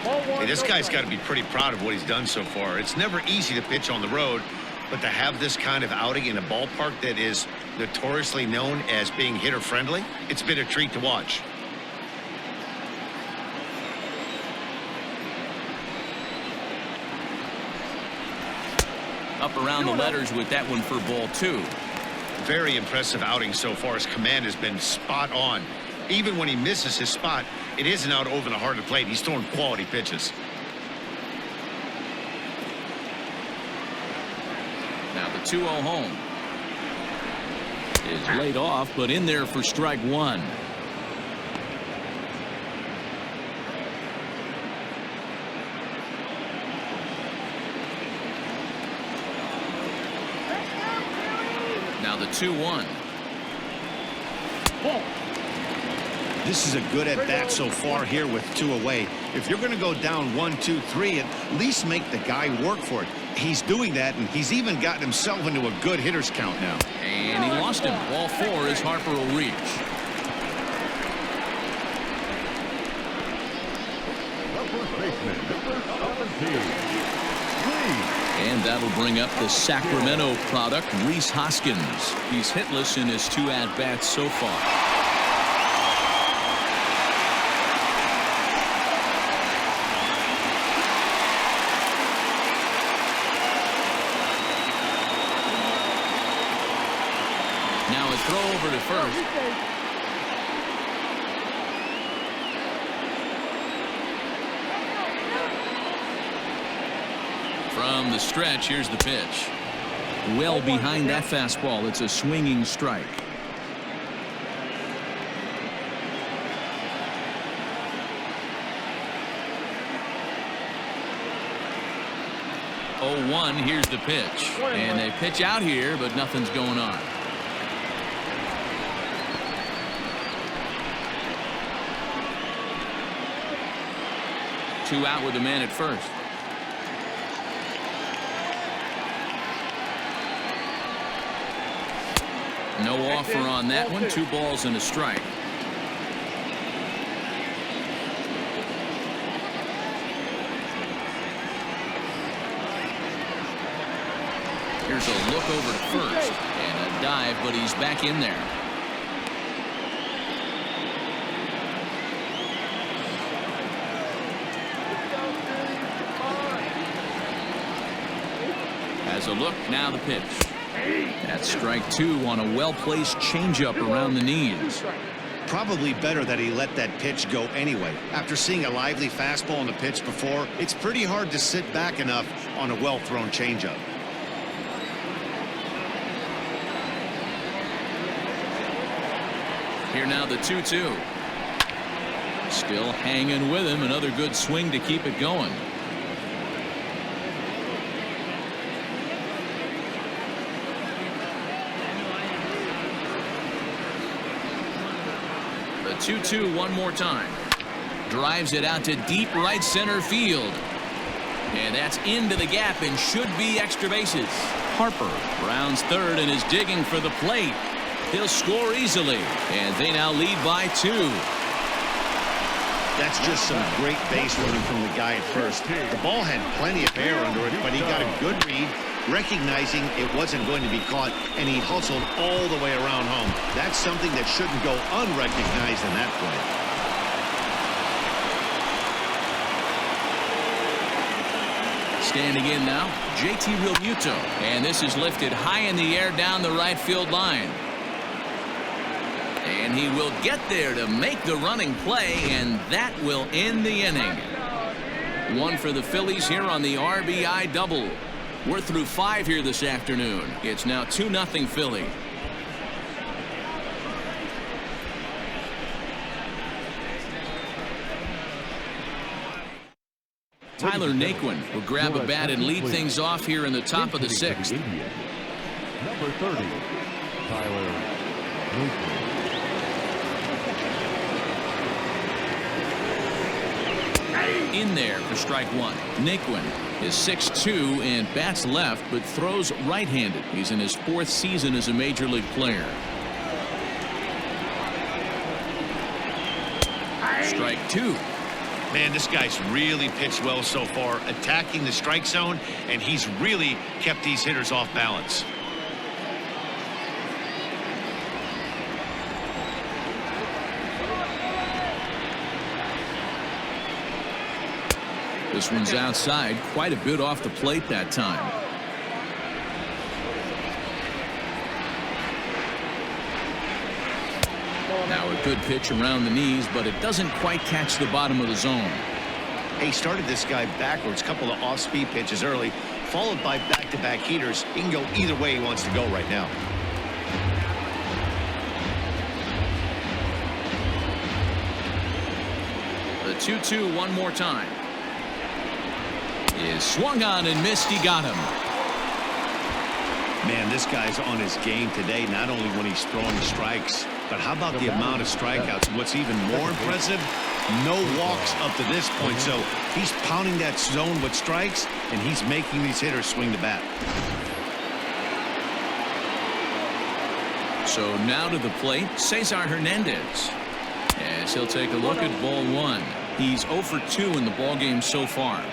Hey, this guy's got to be pretty proud of what he's done so far. It's never easy to pitch on the road, but to have this kind of outing in a ballpark that is notoriously known as being hitter-friendly, it's been a treat to watch. Up around the letters with that one for ball 2. Very impressive outing so far. His command has been spot on. Even when he misses his spot, it isn't out over the heart of the plate. He's throwing quality pitches. Now the 2-0 home is laid off, but in there for strike one. Now the 2-1. This is a good at-bat so far here with 2 away. If you're going to go down 1, 2, 3, at least make the guy work for it. He's doing that, and he's even gotten himself into a good hitter's count now. And he lost him. Ball 4 as Harper will reach. The first baseman, number 17. And that'll bring up the Sacramento product, Rhys Hoskins. He's hitless in his 2 at-bats so far. Now a throw over to first. From the stretch, here's the pitch. Well behind that fastball. It's a swinging strike. Oh, 1, here's the pitch. And they pitch out here, but nothing's going on. Two out with a man at first. No offer on that one. 2 balls and a strike. Here's a look over to first and a dive, but he's back in there. As a look, now the pitch. That's strike 2 on a well-placed changeup around the knees. Probably better that he let that pitch go anyway. After seeing a lively fastball on the pitch before, it's pretty hard to sit back enough on a well-thrown changeup. Here now the 2-2. Still hanging with him. Another good swing to keep it going. The 2-2 one more time. Drives it out to deep right center field. And that's into the gap and should be extra bases. Harper rounds third and is digging for the plate. He'll score easily, and they now lead by 2. That's just some great base running from the guy at first. The ball had plenty of air under it, but he got a good read, recognizing it wasn't going to be caught, and he hustled all the way around home. That's something that shouldn't go unrecognized in that play. Standing in now, JT Realmuto, and this is lifted high in the air down the right field line. And he will get there to make the running play, and that will end the inning. One for the Phillies here on the RBI double. We're through 5 here this afternoon. It's now 2-0 Philly. Tyler Naquin will grab a bat and lead things off here in the top of the 6th. Number 30, Tyler Naquin. In there for strike 1. Naquin is 6'2" and bats left, but throws right-handed. He's in his 4th season as a major league player. Strike 2. Man, this guy's really pitched well so far, attacking the strike zone, and he's really kept these hitters off balance. This one's outside, quite a bit off the plate that time. Now a good pitch around the knees, but it doesn't quite catch the bottom of the zone. He started this guy backwards, couple of off-speed pitches early, followed by back-to-back heaters. He can go either way he wants to go right now. The 2-2 one more time. Is swung on and missed. He got him. Man, this guy's on his game today, not only when he's throwing strikes, but how about the amount of strikeouts? What's even more impressive, no walks up to this point. So he's pounding that zone with strikes, and he's making these hitters swing the bat. So now to the plate, Cesar Hernandez. As he'll take a look at ball one. He's 0 for 2 in the ballgame so far.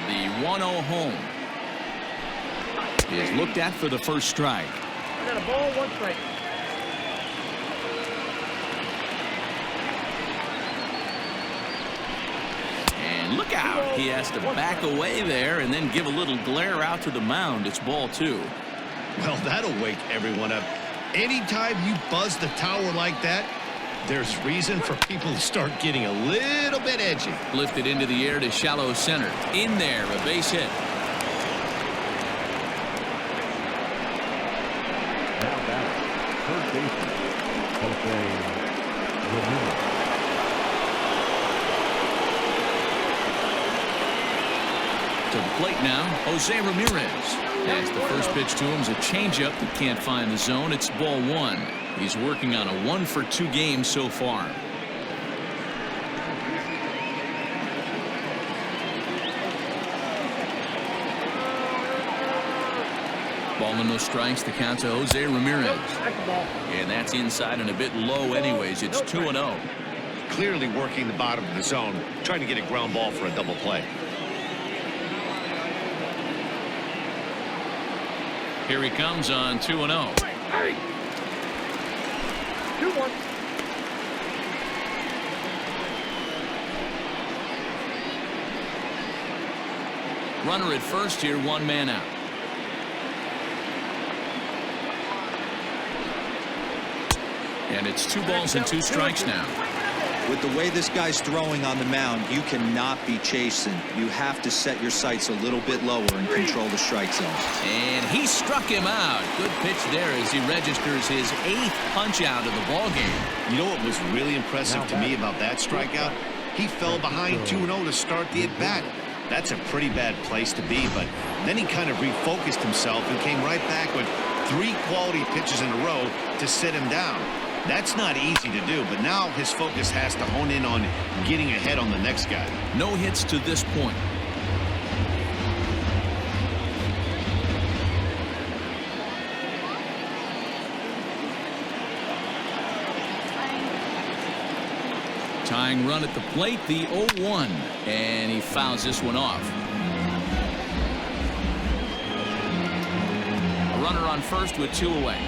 The 1-0 home is looked at for the first strike. I got a ball, 1 strike. And look out. He has to back away there and then give a little glare out to the mound. It's ball 2. Well, that'll wake everyone up. Anytime you buzz the tower like that, there's reason for people to start getting a little bit edgy. Lifted into the air to shallow center. In there, a base hit. Now back, third baseman, Jose Ramirez. To the plate now, Jose Ramirez. As the first pitch to him is a changeup that can't find the zone. It's ball 1. He's working on a 1 for 2 game so far. Ball and no strikes. The count to Jose Ramirez. And that's inside and a bit low anyways. It's 2-0. Clearly working the bottom of the zone, trying to get a ground ball for a double play. Here he comes on 2-0. 2-1. Runner at first here, 1 man out. And it's 2 balls and 2 strikes now. With the way this guy's throwing on the mound, you cannot be chasing. You have to set your sights a little bit lower and control the strike zone. And he struck him out. Good pitch there as he registers his 8th punch out of the ballgame. You know what was really impressive to me about that strikeout? He fell behind 2-0 to start the at-bat. That's a pretty bad place to be, but then he kind of refocused himself and came right back with 3 quality pitches in a row to sit him down. That's not easy to do, but now his focus has to hone in on getting ahead on the next guy. No hits to this point. Tying run at the plate, the 0-1, and he fouls this one off. A runner on first with 2 away.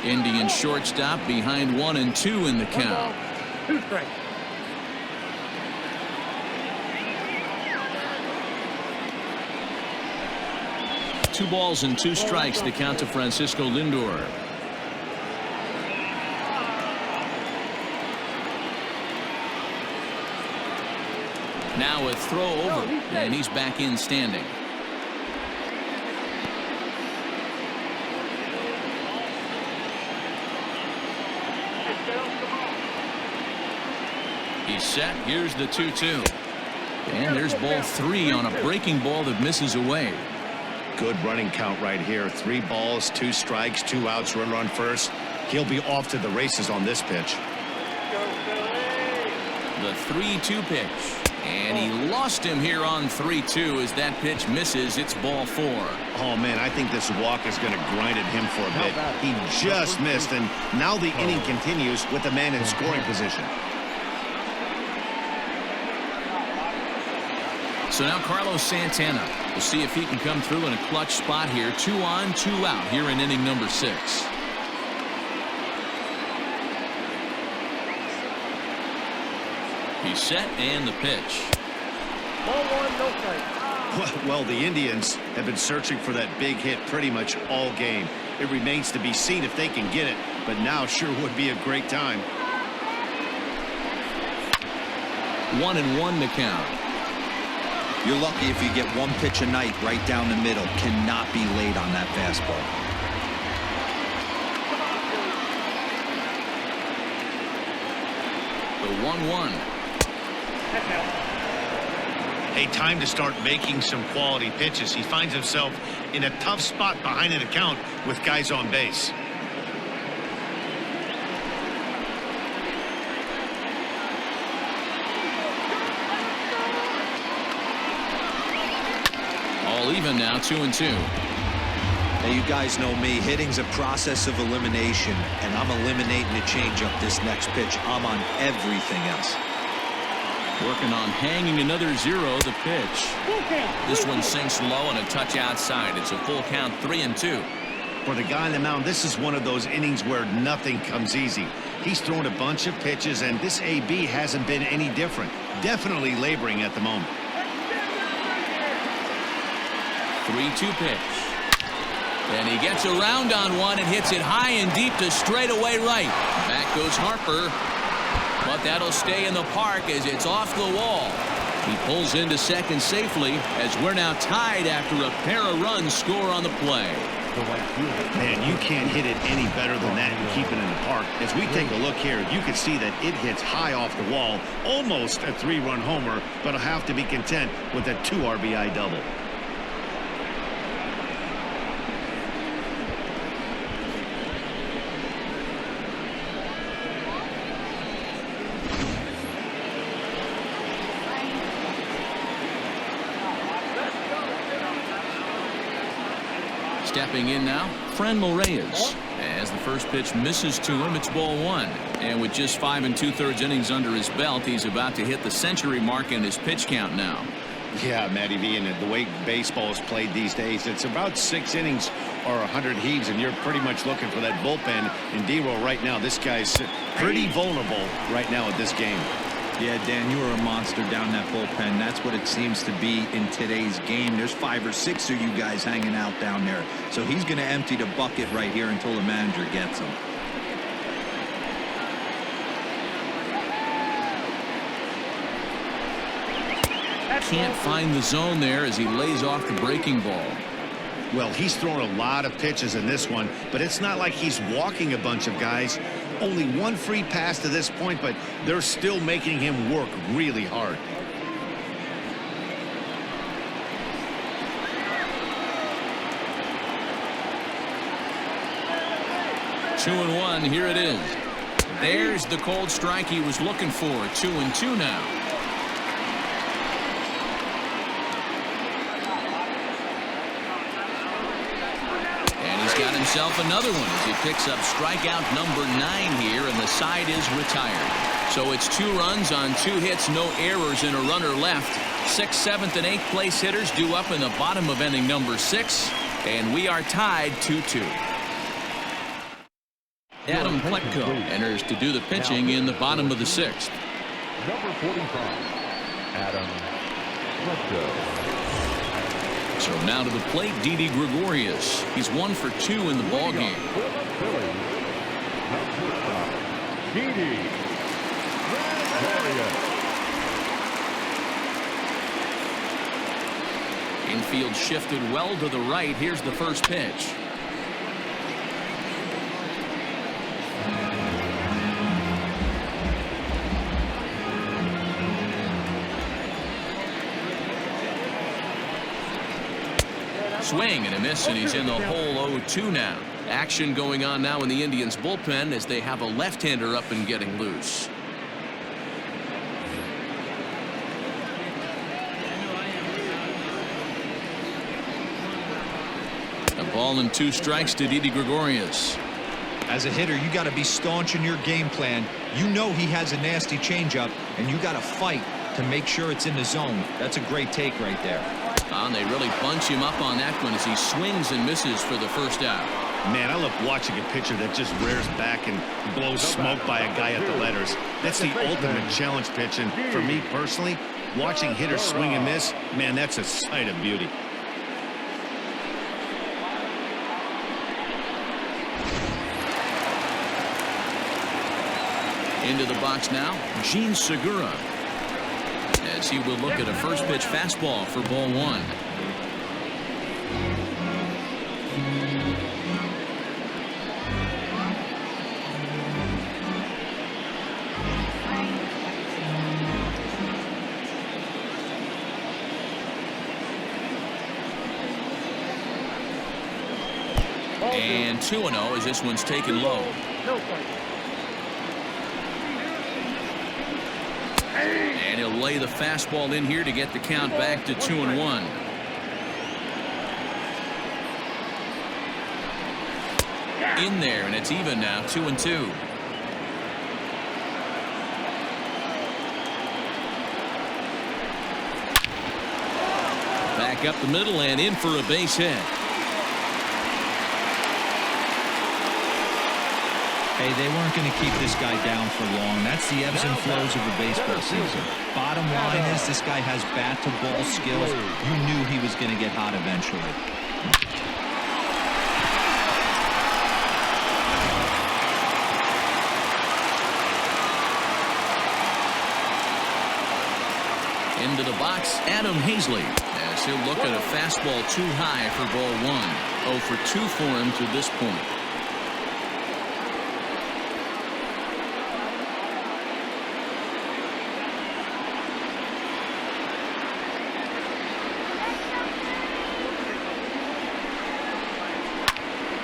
Indian shortstop behind 1 and 2 in the count. 2 strikes. Two balls and 2 strikes. The count to Francisco Lindor. Now a throw over, and he's back in standing. He's set. Here's the 2-2. And there's ball 3 on a breaking ball that misses away. Good running count right here. 3 balls, 2 strikes, 2 outs, runner on first. He'll be off to the races on this pitch. The 3-2 pitch. And he lost him here on 3-2 as that pitch misses. It's ball 4. Oh, man, I think this walk is going to grind at him for a bit. He just missed, and now the inning continues with the man in scoring position. So now Carlos Santana. We'll see if he can come through in a clutch spot here. 2 on, 2 out here in inning number 6. He's set and the pitch. Ball one, no strikes. Well, the Indians have been searching for that big hit pretty much all game. It remains to be seen if they can get it, but now sure would be a great time. 1-1 the count. You're lucky if you get one pitch a night right down the middle. Cannot be late on that fastball. The 1-1. Hey, time to start making some quality pitches. He finds himself in a tough spot behind an account with guys on base. All even now, 2-2. Now, you guys know me. Hitting's a process of elimination, and I'm eliminating the changeup this next pitch. I'm on everything else. Working on hanging another 0, the pitch. This one sinks low and a touch outside. It's a full count, 3-2. For the guy on the mound, this is one of those innings where nothing comes easy. He's thrown a bunch of pitches, and this AB hasn't been any different. Definitely laboring at the moment. 3-2 pitch. And he gets around on one and hits it high and deep to straightaway right. Back goes Harper. But that'll stay in the park as it's off the wall. He pulls into second safely as we're now tied after a pair of runs score on the play. Man, you can't hit it any better than that and keep it in the park. As we take a look here, you can see that it hits high off the wall. Almost a 3-run homer, but will have to be content with a 2 RBI double. Stepping in now, Franmil Reyes. As the first pitch misses to him, it's ball 1. And with just 5 2/3 innings under his belt, he's about to hit the century mark in his pitch count now. Yeah, Matty V, and the way baseball is played these days, it's about 6 innings or 100 heaves, and you're pretty much looking for that bullpen. And D-Roll right now, this guy's pretty vulnerable right now at this game. Yeah, Dan, you are a monster down that bullpen. That's what it seems to be in today's game. There's 5 or 6 of you guys hanging out down there. So he's going to empty the bucket right here until the manager gets him. Can't find the zone there as he lays off the breaking ball. Well, he's thrown a lot of pitches in this one, but it's not like he's walking a bunch of guys. Only 1 free pass to this point, but they're still making him work really hard. Two and 1, here it is. There's the cold strike he was looking for. 2-2 now. Got himself another one as he picks up strikeout number 9 here, and the side is retired. So it's 2 runs on 2 hits, no errors, and a runner left. 6th, 7th, and 8th place hitters due up in the bottom of inning number 6, and we are tied 2-2. Adam Plekko enters to do the pitching in the bottom of the 6th. Number 45, Adam Plekko. So now to the plate, Didi Gregorius. He's 1 for 2 in the ball game. Phillies, Didi Gregorius. Infield shifted well to the right. Here's the first pitch. Swing and a miss, and he's in the hole. 0-2 now. Action going on now in the Indians bullpen as they have a left-hander up and getting loose. A ball and 2 strikes to Didi Gregorius. As a hitter, you got to be staunch in your game plan. You know he has a nasty changeup, and you got to fight to make sure it's in the zone. That's a great take right there. And they really bunch him up on that one as he swings and misses for the first out. Man, I love watching a pitcher that just rears back and blows smoke by a guy at the letters. That's the ultimate challenge pitch, and for me personally, watching hitters swing and miss, man, that's a sight of beauty. Into the box now, Gene Segura, as he will look at a first pitch fastball for ball one. And 2-0 as this one's taken low. And he'll lay the fastball in here to get the count back to 2-1. In there, and it's even now, 2-2. Back up the middle and in for a base hit. Hey, they weren't going to keep this guy down for long. That's the ebbs and flows of a baseball season. Bottom line is this guy has bat-to-ball skills. You knew he was going to get hot eventually. Into the box, Adam Hazley, as he'll look at a fastball too high for ball one. 0 for 2 for him to this point.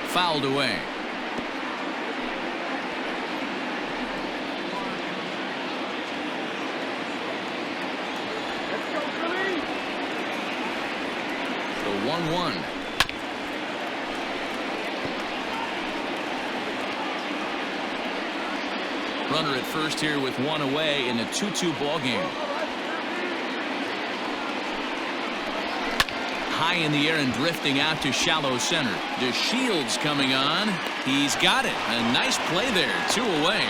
Fouled away. The 1-1. Runner at first here with one away in a 2-2 ball game. High in the air and drifting out to shallow center. DeShields coming on. He's got it. A nice play there. 2 away.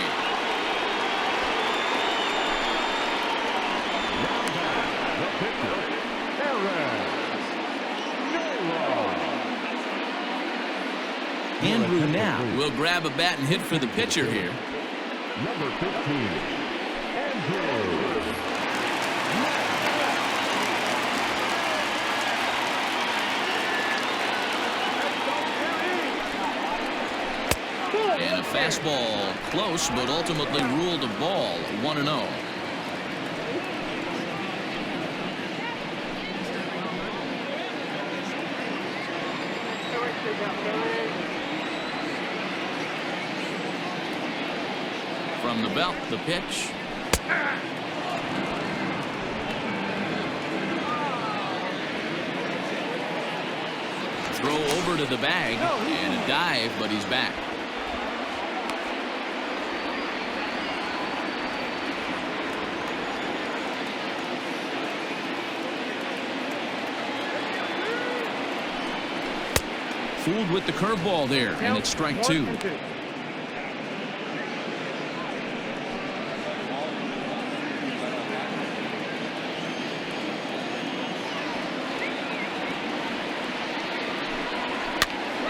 Andrew now will grab a bat and hit for the pitcher here. Number 15, Andrew. And a fastball close, but ultimately ruled a ball. 1-0. From the belt, the pitch. Throw over to the bag and a dive, but he's back. Fooled with the curveball there, and it's strike 2.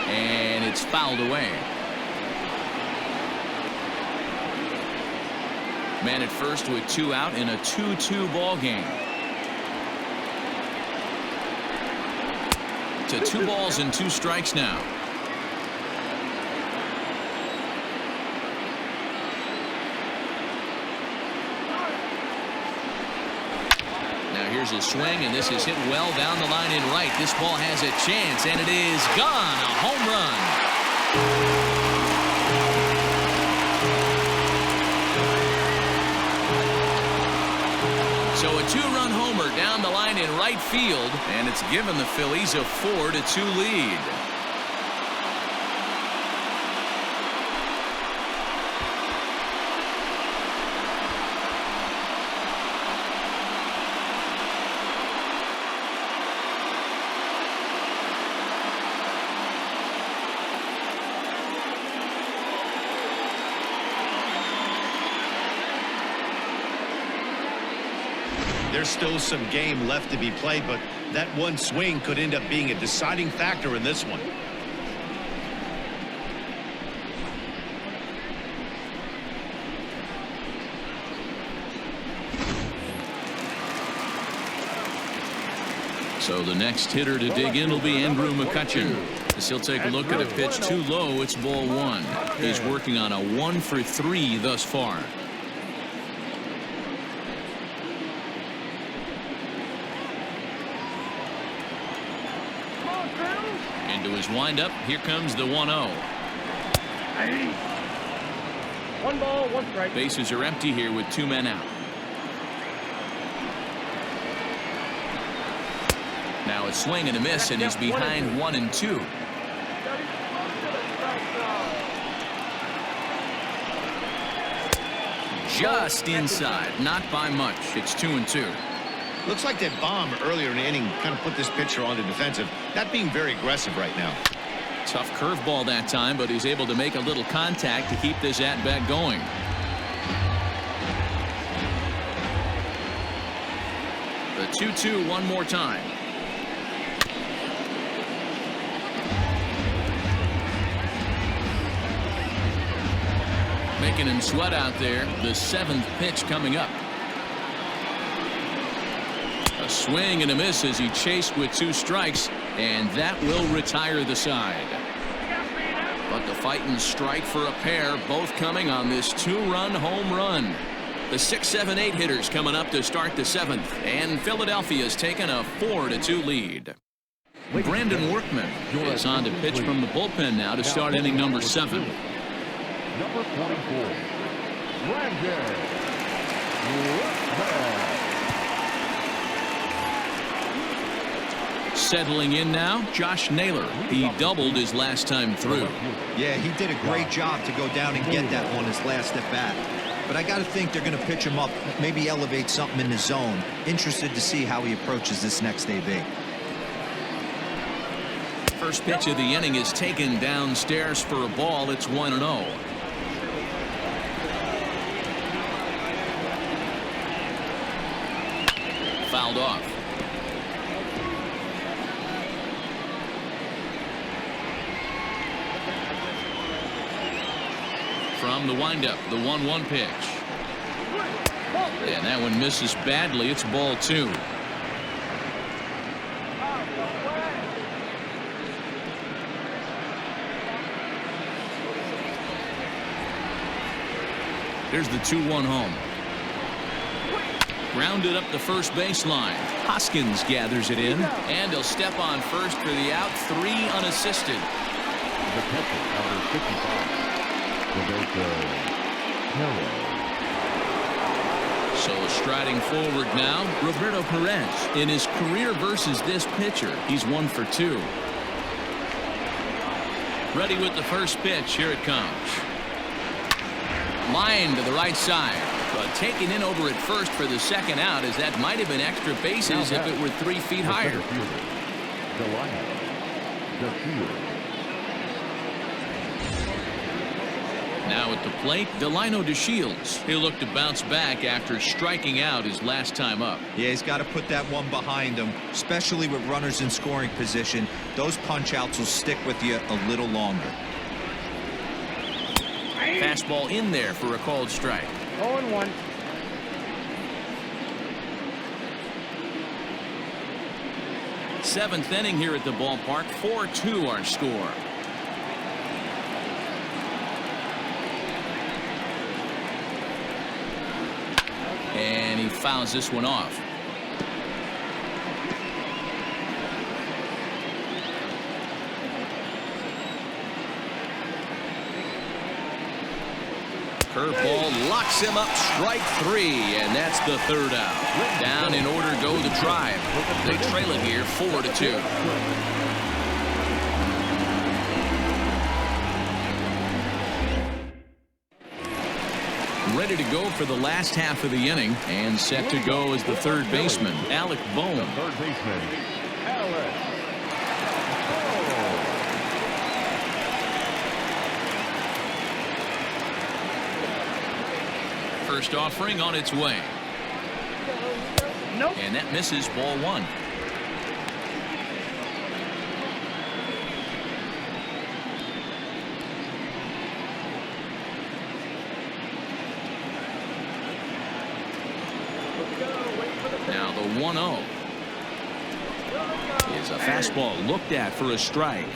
And it's fouled away. Man at first with 2 out in a 2-2 ball game. To 2 balls and 2 strikes now. Now here's a swing, and this is hit well down the line in right. This ball has a chance, and it is gone. A home run. So a 2-run homer down the line in right field, and it's given the Phillies a 4-2 lead. There's still some game left to be played, but that one swing could end up being a deciding factor in this one. So the next hitter to dig in will be Andrew Mccutchen. As he'll take a look at a pitch too low. It's ball one. He's working on a 1-for-3 thus far. Into his windup. Here comes the 1-0. 1 ball, 1 strike. Bases are empty here with 2 men out. Now it's swing and a miss, and he's behind 1-2. Just inside, not by much. It's 2-2. Looks like that bomb earlier in the inning kind of put this pitcher on the defensive. Not being very aggressive right now. Tough curveball that time, but he's able to make a little contact to keep this at-bat going. The 2-2 one more time. Making him sweat out there. The 7th pitch coming up. A swing and a miss as he chased with 2 strikes, and that will retire the side. But the fighting strike for a pair, both coming on this 2-run home run. The 6, 7, 8 hitters coming up to start the 7th, and Philadelphia's taken a 4-2 lead. Brandon Workman is on to pitch from the bullpen now to start inning number 7. Number 44, Brandon. Settling in now, Josh Naylor. He doubled his last time through. Yeah, he did a great job to go down and get that one his last at bat. But I got to think they're going to pitch him up, maybe elevate something in the zone. Interested to see how he approaches this next AB. First pitch of the inning is taken downstairs for a ball. It's 1-0. Fouled off. From the windup, the 1-1 pitch. And that one misses badly. It's ball 2. Here's the 2-1 home. Grounded up the first baseline. Hoskins gathers it in, and he'll step on first for the out. 3 unassisted. The catcher, number 55, Roberto Perez. So striding forward now, Roberto Perez. In his career versus this pitcher, he's 1 for 2. Ready with the first pitch. Here it comes. Line to the right side. But taken in over at first for the second out, as that might have been extra bases if it were 3 feet higher. Now at the plate, Delino DeShields. He'll look to bounce back after striking out his last time up. Yeah, he's got to put that one behind him, especially with runners in scoring position. Those punch-outs will stick with you a little longer. Fastball in there for a called strike. 0-1. Seventh inning here at the ballpark. 4-2 our score. And he fouls this one off. Curveball locks him up, strike 3, and that's the 3rd out. Down in order go the Tribe. They trail it here 4-2. Ready to go for the last half of the inning, and set to go as the 3rd baseman, Alec Bohm. The 3rd baseman, Alec. First offering on its way. Nope. And that misses, ball one. Now the 1-0 is a fastball looked at for a strike.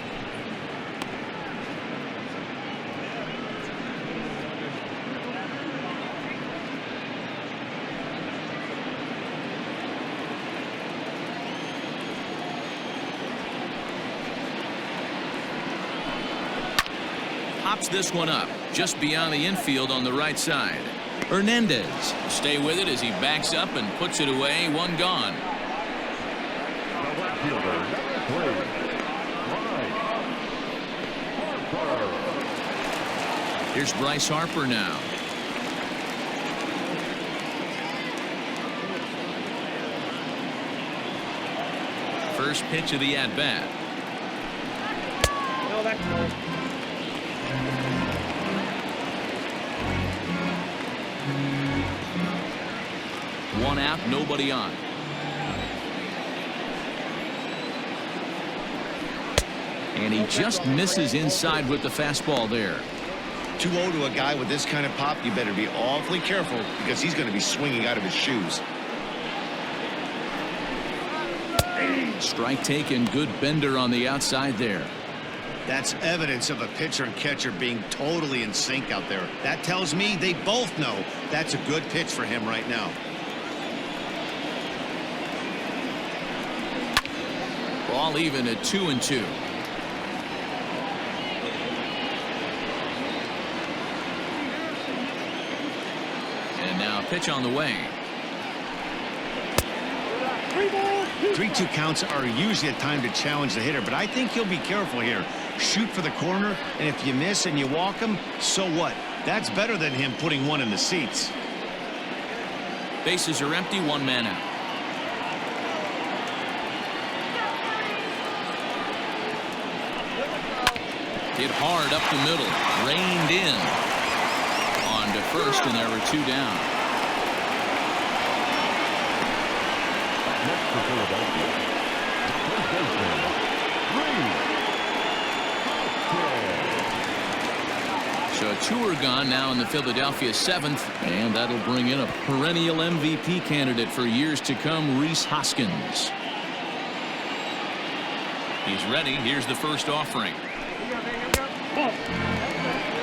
Pops this one up just beyond the infield on the right side. Hernandez stay with it as he backs up and puts it away. One gone. Here's Bryce Harper now. First pitch of the at-bat. No, that's no. One out, nobody on. And he just misses inside with the fastball there. 2-0 to a guy with this kind of pop. You better be awfully careful because he's going to be swinging out of his shoes. Strike taken, good bender on the outside there. That's evidence of a pitcher and catcher being totally in sync out there. That tells me they both know that's a good pitch for him right now. Ball even at 2-2. And now a pitch on the way. 3-2 counts are usually a time to challenge the hitter, but I think he'll be careful here. Shoot for the corner, and if you miss and you walk him, so what? That's better than him putting one in the seats. Bases are empty, one man out. Hit hard up the middle, reined in. On to first, and there were two down. Next for Philadelphia, first baseman, So two are gone now in the Philadelphia seventh, and that'll bring in a perennial MVP candidate for years to come, Rhys Hoskins. He's ready. Here's the first offering.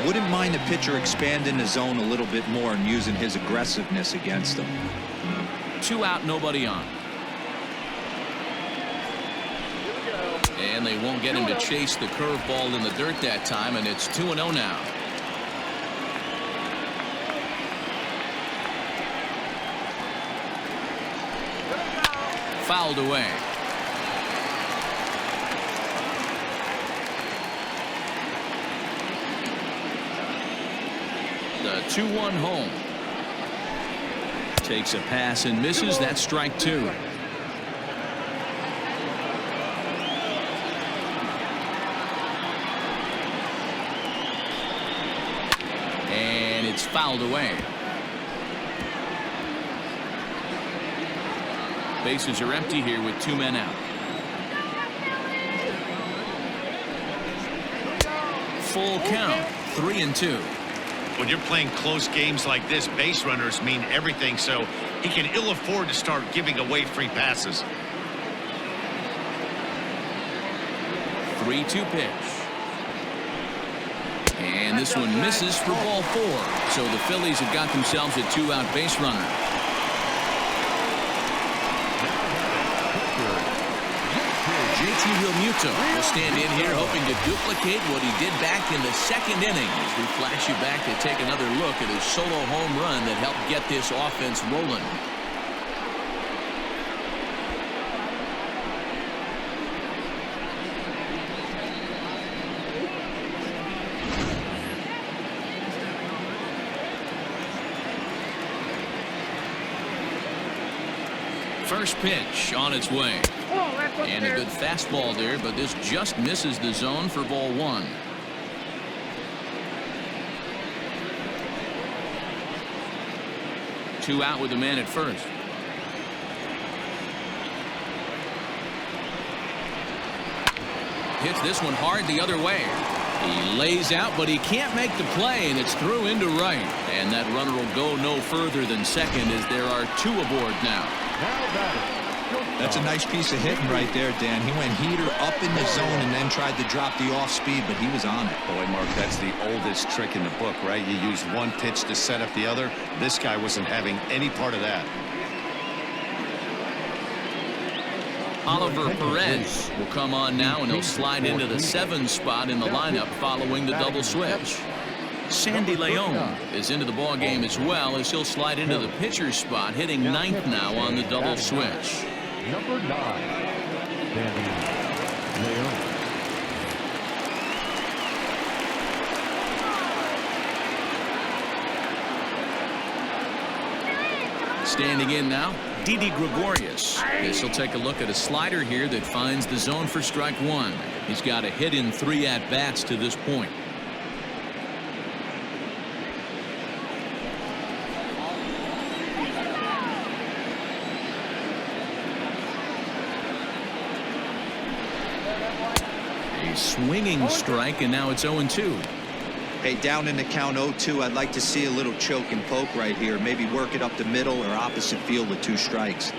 Wouldn't mind the pitcher expanding the zone a little bit more and using his aggressiveness against them. 2 out, nobody on. And they won't get him to chase the curveball in the dirt that time, and it's 2-0 now. Fouled away. The 2-1 home. Takes a pass and misses. That's strike two. And it's fouled away. Bases are empty here with 2 men out. Full count, 3-2. When you're playing close games like this, base runners mean everything, so he can ill afford to start giving away free passes. 3-2 pitch. And this one misses for ball 4. So the Phillies have got themselves a 2-out base runner. JT Realmuto will stand in here hoping to duplicate what he did back in the second inning as we flash you back to take another look at his solo home run that helped get this offense rolling. First pitch on its way. And a good fastball there, but this just misses the zone for ball 1. Two out with the man at first. Hits this one hard the other way. He lays out, but he can't make the play, and it's through into right. And that runner will go no further than second as there are 2 aboard now. That's a nice piece of hitting right there, Dan. He went heater up in the zone and then tried to drop the off speed, but he was on it. Boy, Mark, that's the oldest trick in the book, right? You use one pitch to set up the other. This guy wasn't having any part of that. Oliver Perez will come on now, and he'll slide into the 7 spot in the lineup following the double switch. Sandy Leon is into the ball game as well, as he'll slide into the pitcher's spot, hitting 9th now on the double switch. Number 9, Sandy Leon. Standing in now, Didi Gregorius. This will take a look at a slider here that finds the zone for strike 1. He's got a hit in 3 at-bats to this point. A swinging strike, and now it's 0-2. Hey, down in the count 0-2, I'd like to see a little choke and poke right here. Maybe work it up the middle or opposite field with 2 strikes.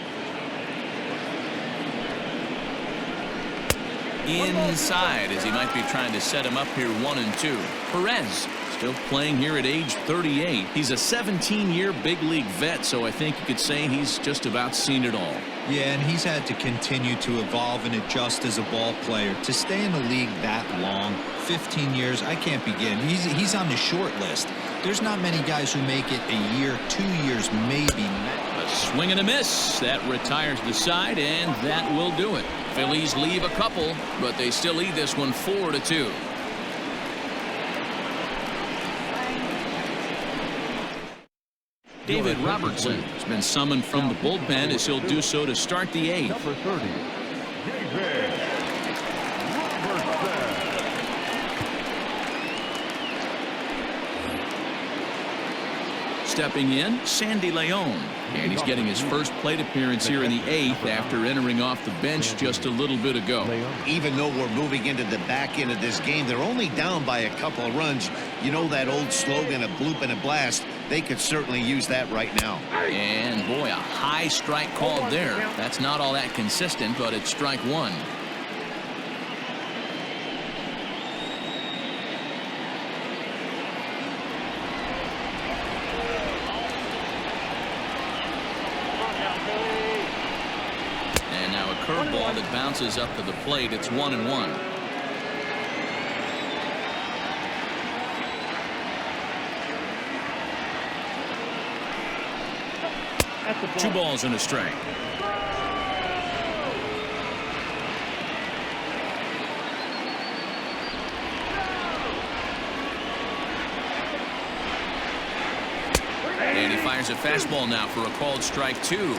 Inside, as he might be trying to set him up here 1-2. Perez still playing here at age 38. He's a 17-year big league vet, so I think you could say he's just about seen it all. Yeah, and he's had to continue to evolve and adjust as a ball player. To stay in the league that long, 15 years, I can't begin. He's on the short list. There's not many guys who make it a year, 2 years, maybe. A swing and a miss. That retires the side, and that will do it. Phillies leave a couple, but they still lead this one 4-2. David Robertson has been summoned from the bullpen, as he'll do so to start the 8th. Number 30, David Robertson. Stepping in, Sandy Leon. And he's getting his first plate appearance here in the 8th after entering off the bench just a little bit ago. Even though we're moving into the back end of this game, they're only down by a couple of runs. You know that old slogan, a bloop and a blast. They could certainly use that right now. And boy, a high strike called there. That's not all that consistent, but it's strike 1. And now a curveball that bounces up to the plate. It's 1-1. Two balls and a strike. And he fires a fastball now for a called strike 2.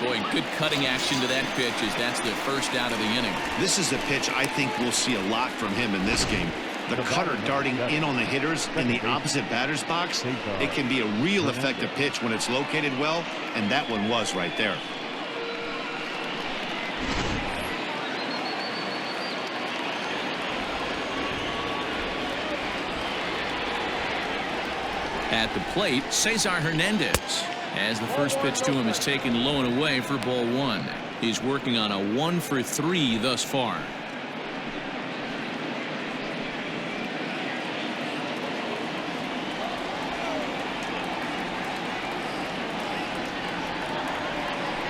Boy, good cutting action to that pitch, as that's the first out of the inning. This is a pitch I think we'll see a lot from him in this game. The cutter darting in on the hitters in the opposite batter's box. It can be a real effective pitch when it's located well, and that one was right there. At the plate, Cesar Hernandez, as the first pitch to him is taken low and away for ball 1. He's working on a 1-for-3 thus far.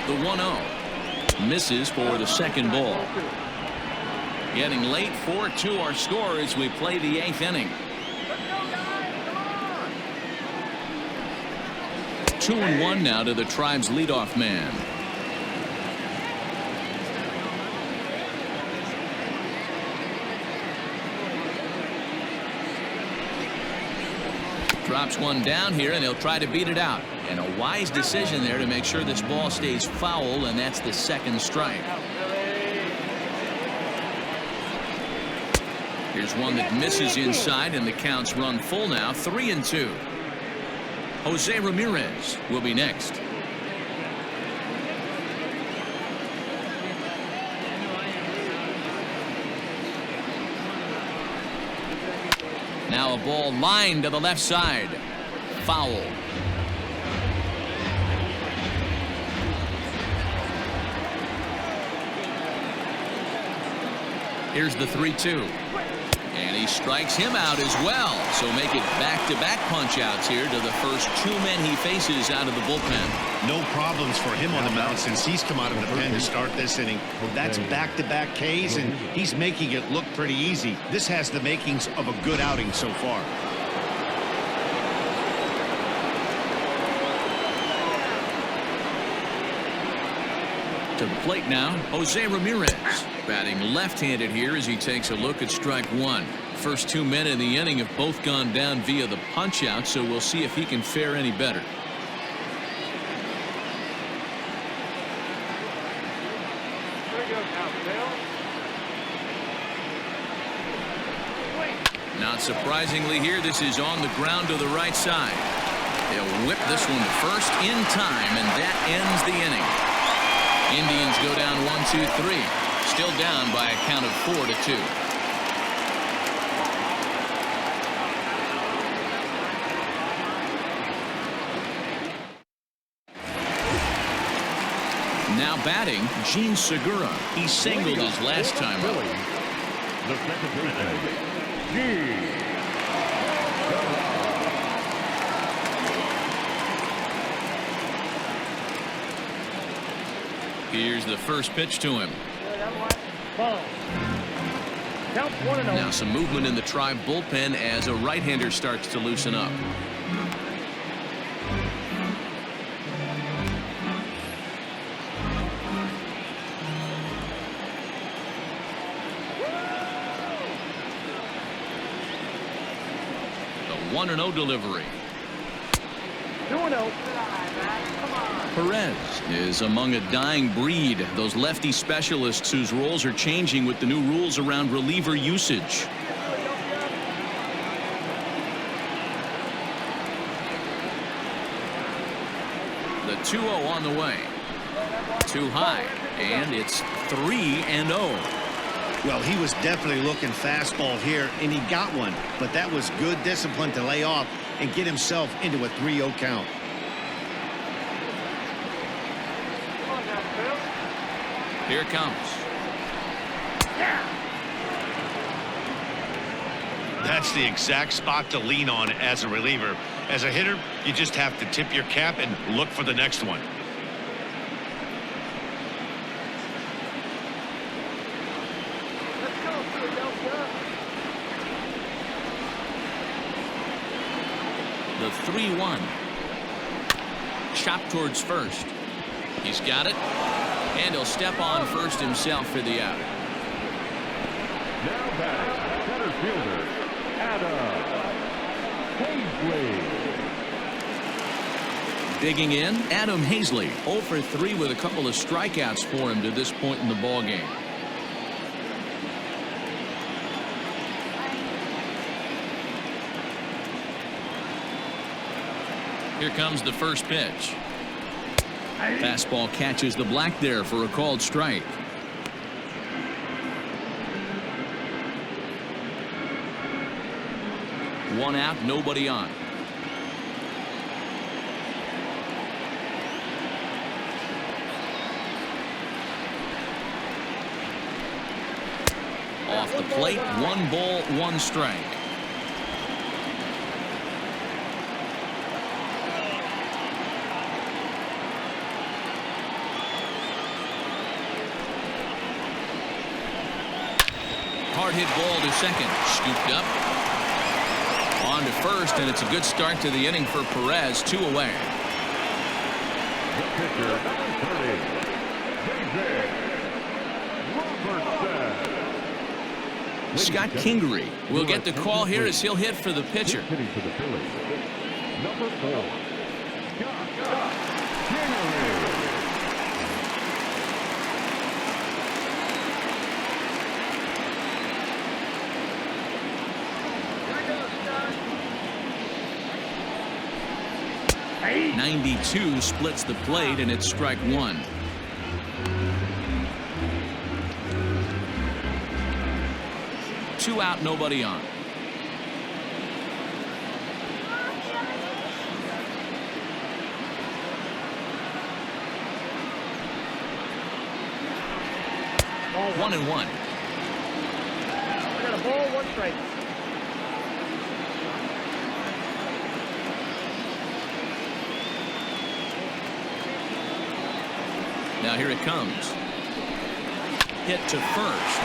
The 1-0 misses for the second ball. Getting late, 4-2 our score as we play the 8th inning. 2-1 now to the Tribe's leadoff man. Drops one down here, and he'll try to beat it out. And a wise decision there to make sure this ball stays foul, and that's the second strike. Here's one that misses inside, and the count's run full now, 3-2. Jose Ramirez will be next. Now a ball lined to the left side. Foul. Here's the 3-2. And he strikes him out as well. So make it back-to-back punch-outs here to the first two men he faces out of the bullpen. No problems for him on the mound since he's come out of the pen to start this inning. That's back-to-back Ks, and he's making it look pretty easy. This has the makings of a good outing so far. To the plate now, Jose Ramirez. Batting left-handed here as he takes a look at strike one. First two men in the inning have both gone down via the punch-out, so we'll see if he can fare any better. Not surprisingly here, this is on the ground to the right side. They'll whip this one to first in time, and that ends the inning. Indians go down 1-2-3. Still down by a count of 4-2. Now batting, Gene Segura. He singled his last time up. The second baseman, Gene. Here's the first pitch to him. Ball. Count 1-0. Now some movement in the Tribe bullpen as a right-hander starts to loosen up. The 1-0 delivery. 2-0. Perez is among a dying breed, those lefty specialists whose roles are changing with the new rules around reliever usage. The 2-0 on the way. Too high, and it's 3-0. Well, he was definitely looking fastball here, and he got one. But that was good discipline to lay off and get himself into a 3-0 count. Here it comes. That's the exact spot to lean on as a reliever. As a hitter, you just have to tip your cap and look for the next one. Let's go, Philadelphia. The 3-1. Chopped towards first. He's got it. And he'll step on first himself for the out. Now batting, center fielder, Adam Hazley. Digging in, Adam Hazley, 0 for 3 with a couple of strikeouts for him to this point in the ball game. Here comes the first pitch. Fastball catches the black there for a called strike. One out, nobody on. Off the plate, 1 ball, 1 strike. Hard hit ball to second. Scooped up. On to first, and it's a good start to the inning for Perez. 2 away. The pitcher, number 30, Scott Kingery will get the call here as he'll hit for the pitcher. Hitting for the Phillies, number 4, Scott Kingery. 92 splits the plate, and it's strike one. Two out, nobody on. Ball 1-1. I got a ball, one strike. Now here it comes. Hit to first.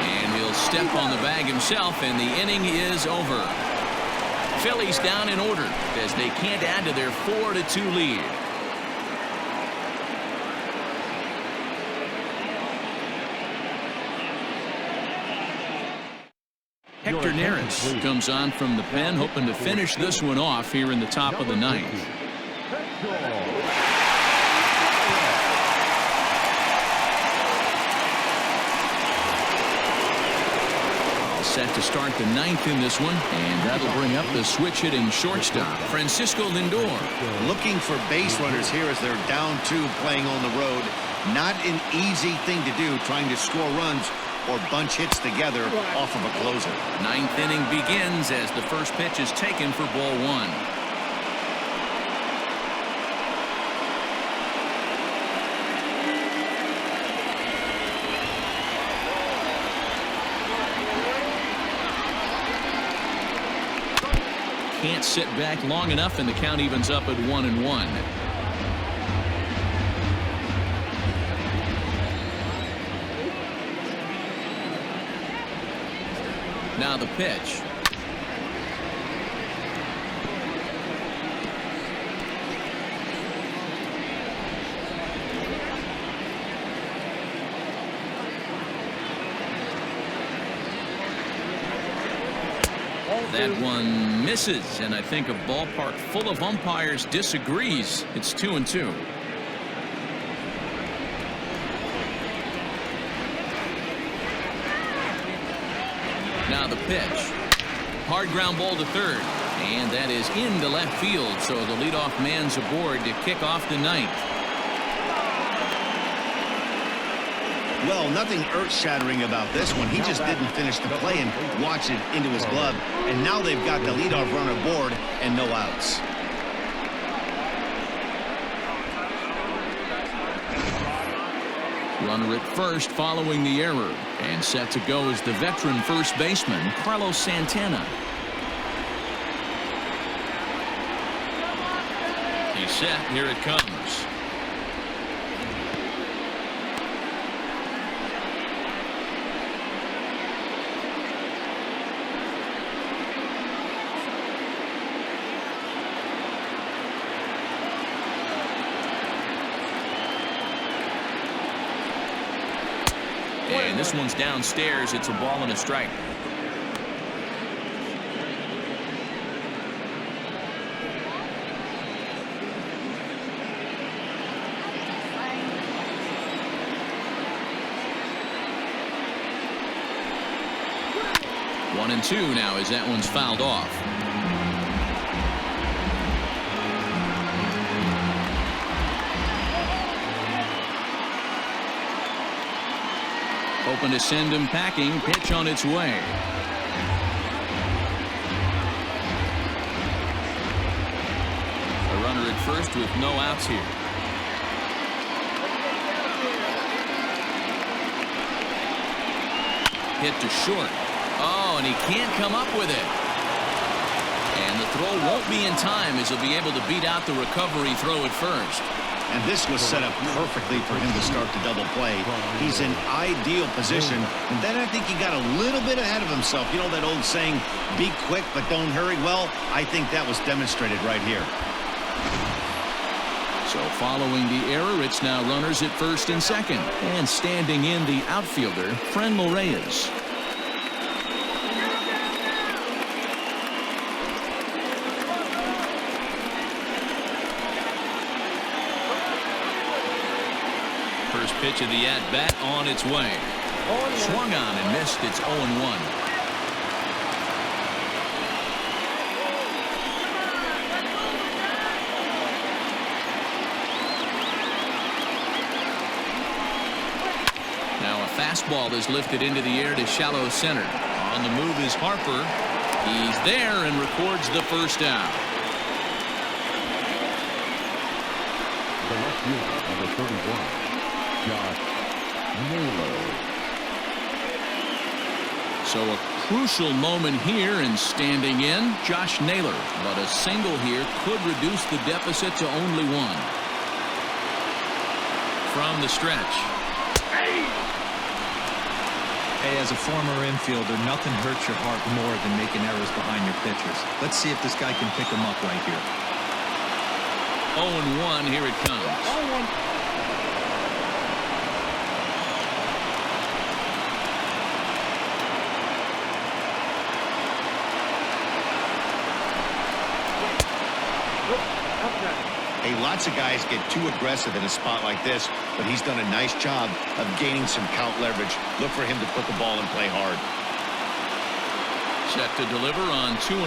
And he'll step on the bag himself, and the inning is over. Phillies down in order as they can't add to their 4-2 lead. Hector Neris comes on from the pen, hoping to finish this one off here in the top of the ninth. Set to start the ninth in this one, and that'll bring up the switch-hitting shortstop, Francisco Lindor. Looking for base runners here as they're down 2 playing on the road. Not an easy thing to do, trying to score runs or bunch hits together off of a closer. Ninth inning begins as the first pitch is taken for ball one. Can't sit back long enough, and the count evens up at 1-1. Now the pitch. That one misses, and I think a ballpark full of umpires disagrees. It's 2-2. Now the pitch. Hard ground ball to third, and that is into left field, so the leadoff man's aboard to kick off the ninth. Well, nothing earth-shattering about this one. He just didn't finish the play and watch it into his glove. And now they've got the leadoff runner aboard and no outs. Runner at first following the error. And set to go is the veteran first baseman, Carlos Santana. He's set. Here it comes. And this one's downstairs. It's a ball and a strike. One and two now as that one's fouled off. Open to send him packing. Pitch on its way. A runner at first with no outs here. Hit to short. Oh, and he can't come up with it. And the throw won't be in time as he'll be able to beat out the recovery throw at first. And this was set up perfectly for him to start the double play. He's in ideal position. And then I think he got a little bit ahead of himself. You know that old saying, be quick but don't hurry? Well, I think that was demonstrated right here. So following the error, it's now runners at first and second. And standing in the outfielder, Franmil Reyes. First pitch of the at-bat on its way. Swung on and missed. It's 0-1. fastball is lifted into the air to shallow center. On the move is Harper. He's there and records the first out. The left fielder, number 31, Josh Naylor. So a crucial moment here, and standing in, Josh Naylor. But a single here could reduce the deficit to only one. From the stretch. Hey, as a former infielder, nothing hurts your heart more than making errors behind your pitchers. Let's see if this guy can pick them up right here. 0-1, here it comes. 0-1. Hey, lots of guys get too aggressive in a spot like this, but he's done a nice job of gaining some count leverage. Look for him to put the ball and play hard. Set to deliver on 2-1.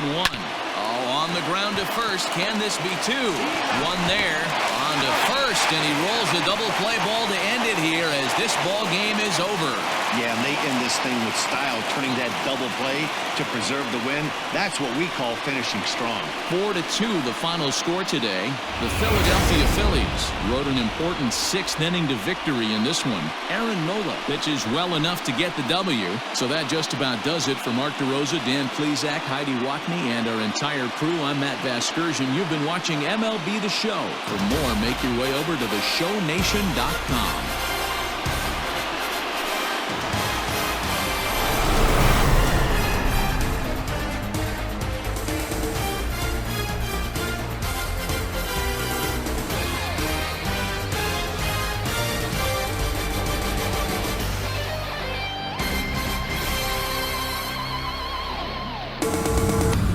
Oh, on the ground to first. Can this be two? One there. On to first, and he rolls the double play ball to end it here as this ball game is over. Yeah, and they end this thing with style, turning that double play to preserve the win. That's what we call finishing strong. 4-2, the final score today. The Philadelphia Phillies rode an important sixth inning to victory in this one. Aaron Nola pitches well enough to get the W. So that just about does it for Mark DeRosa, Dan Plesac, Heidi Watney, and our entire crew. I'm Matt Vasgersian. You've been watching MLB The Show. For more, make your way over to theshownation.com.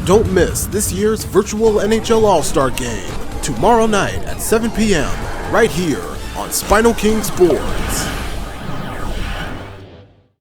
Don't miss this year's virtual NHL All-Star Game tomorrow night at 7 p.m. right here on SpinoKing Sports.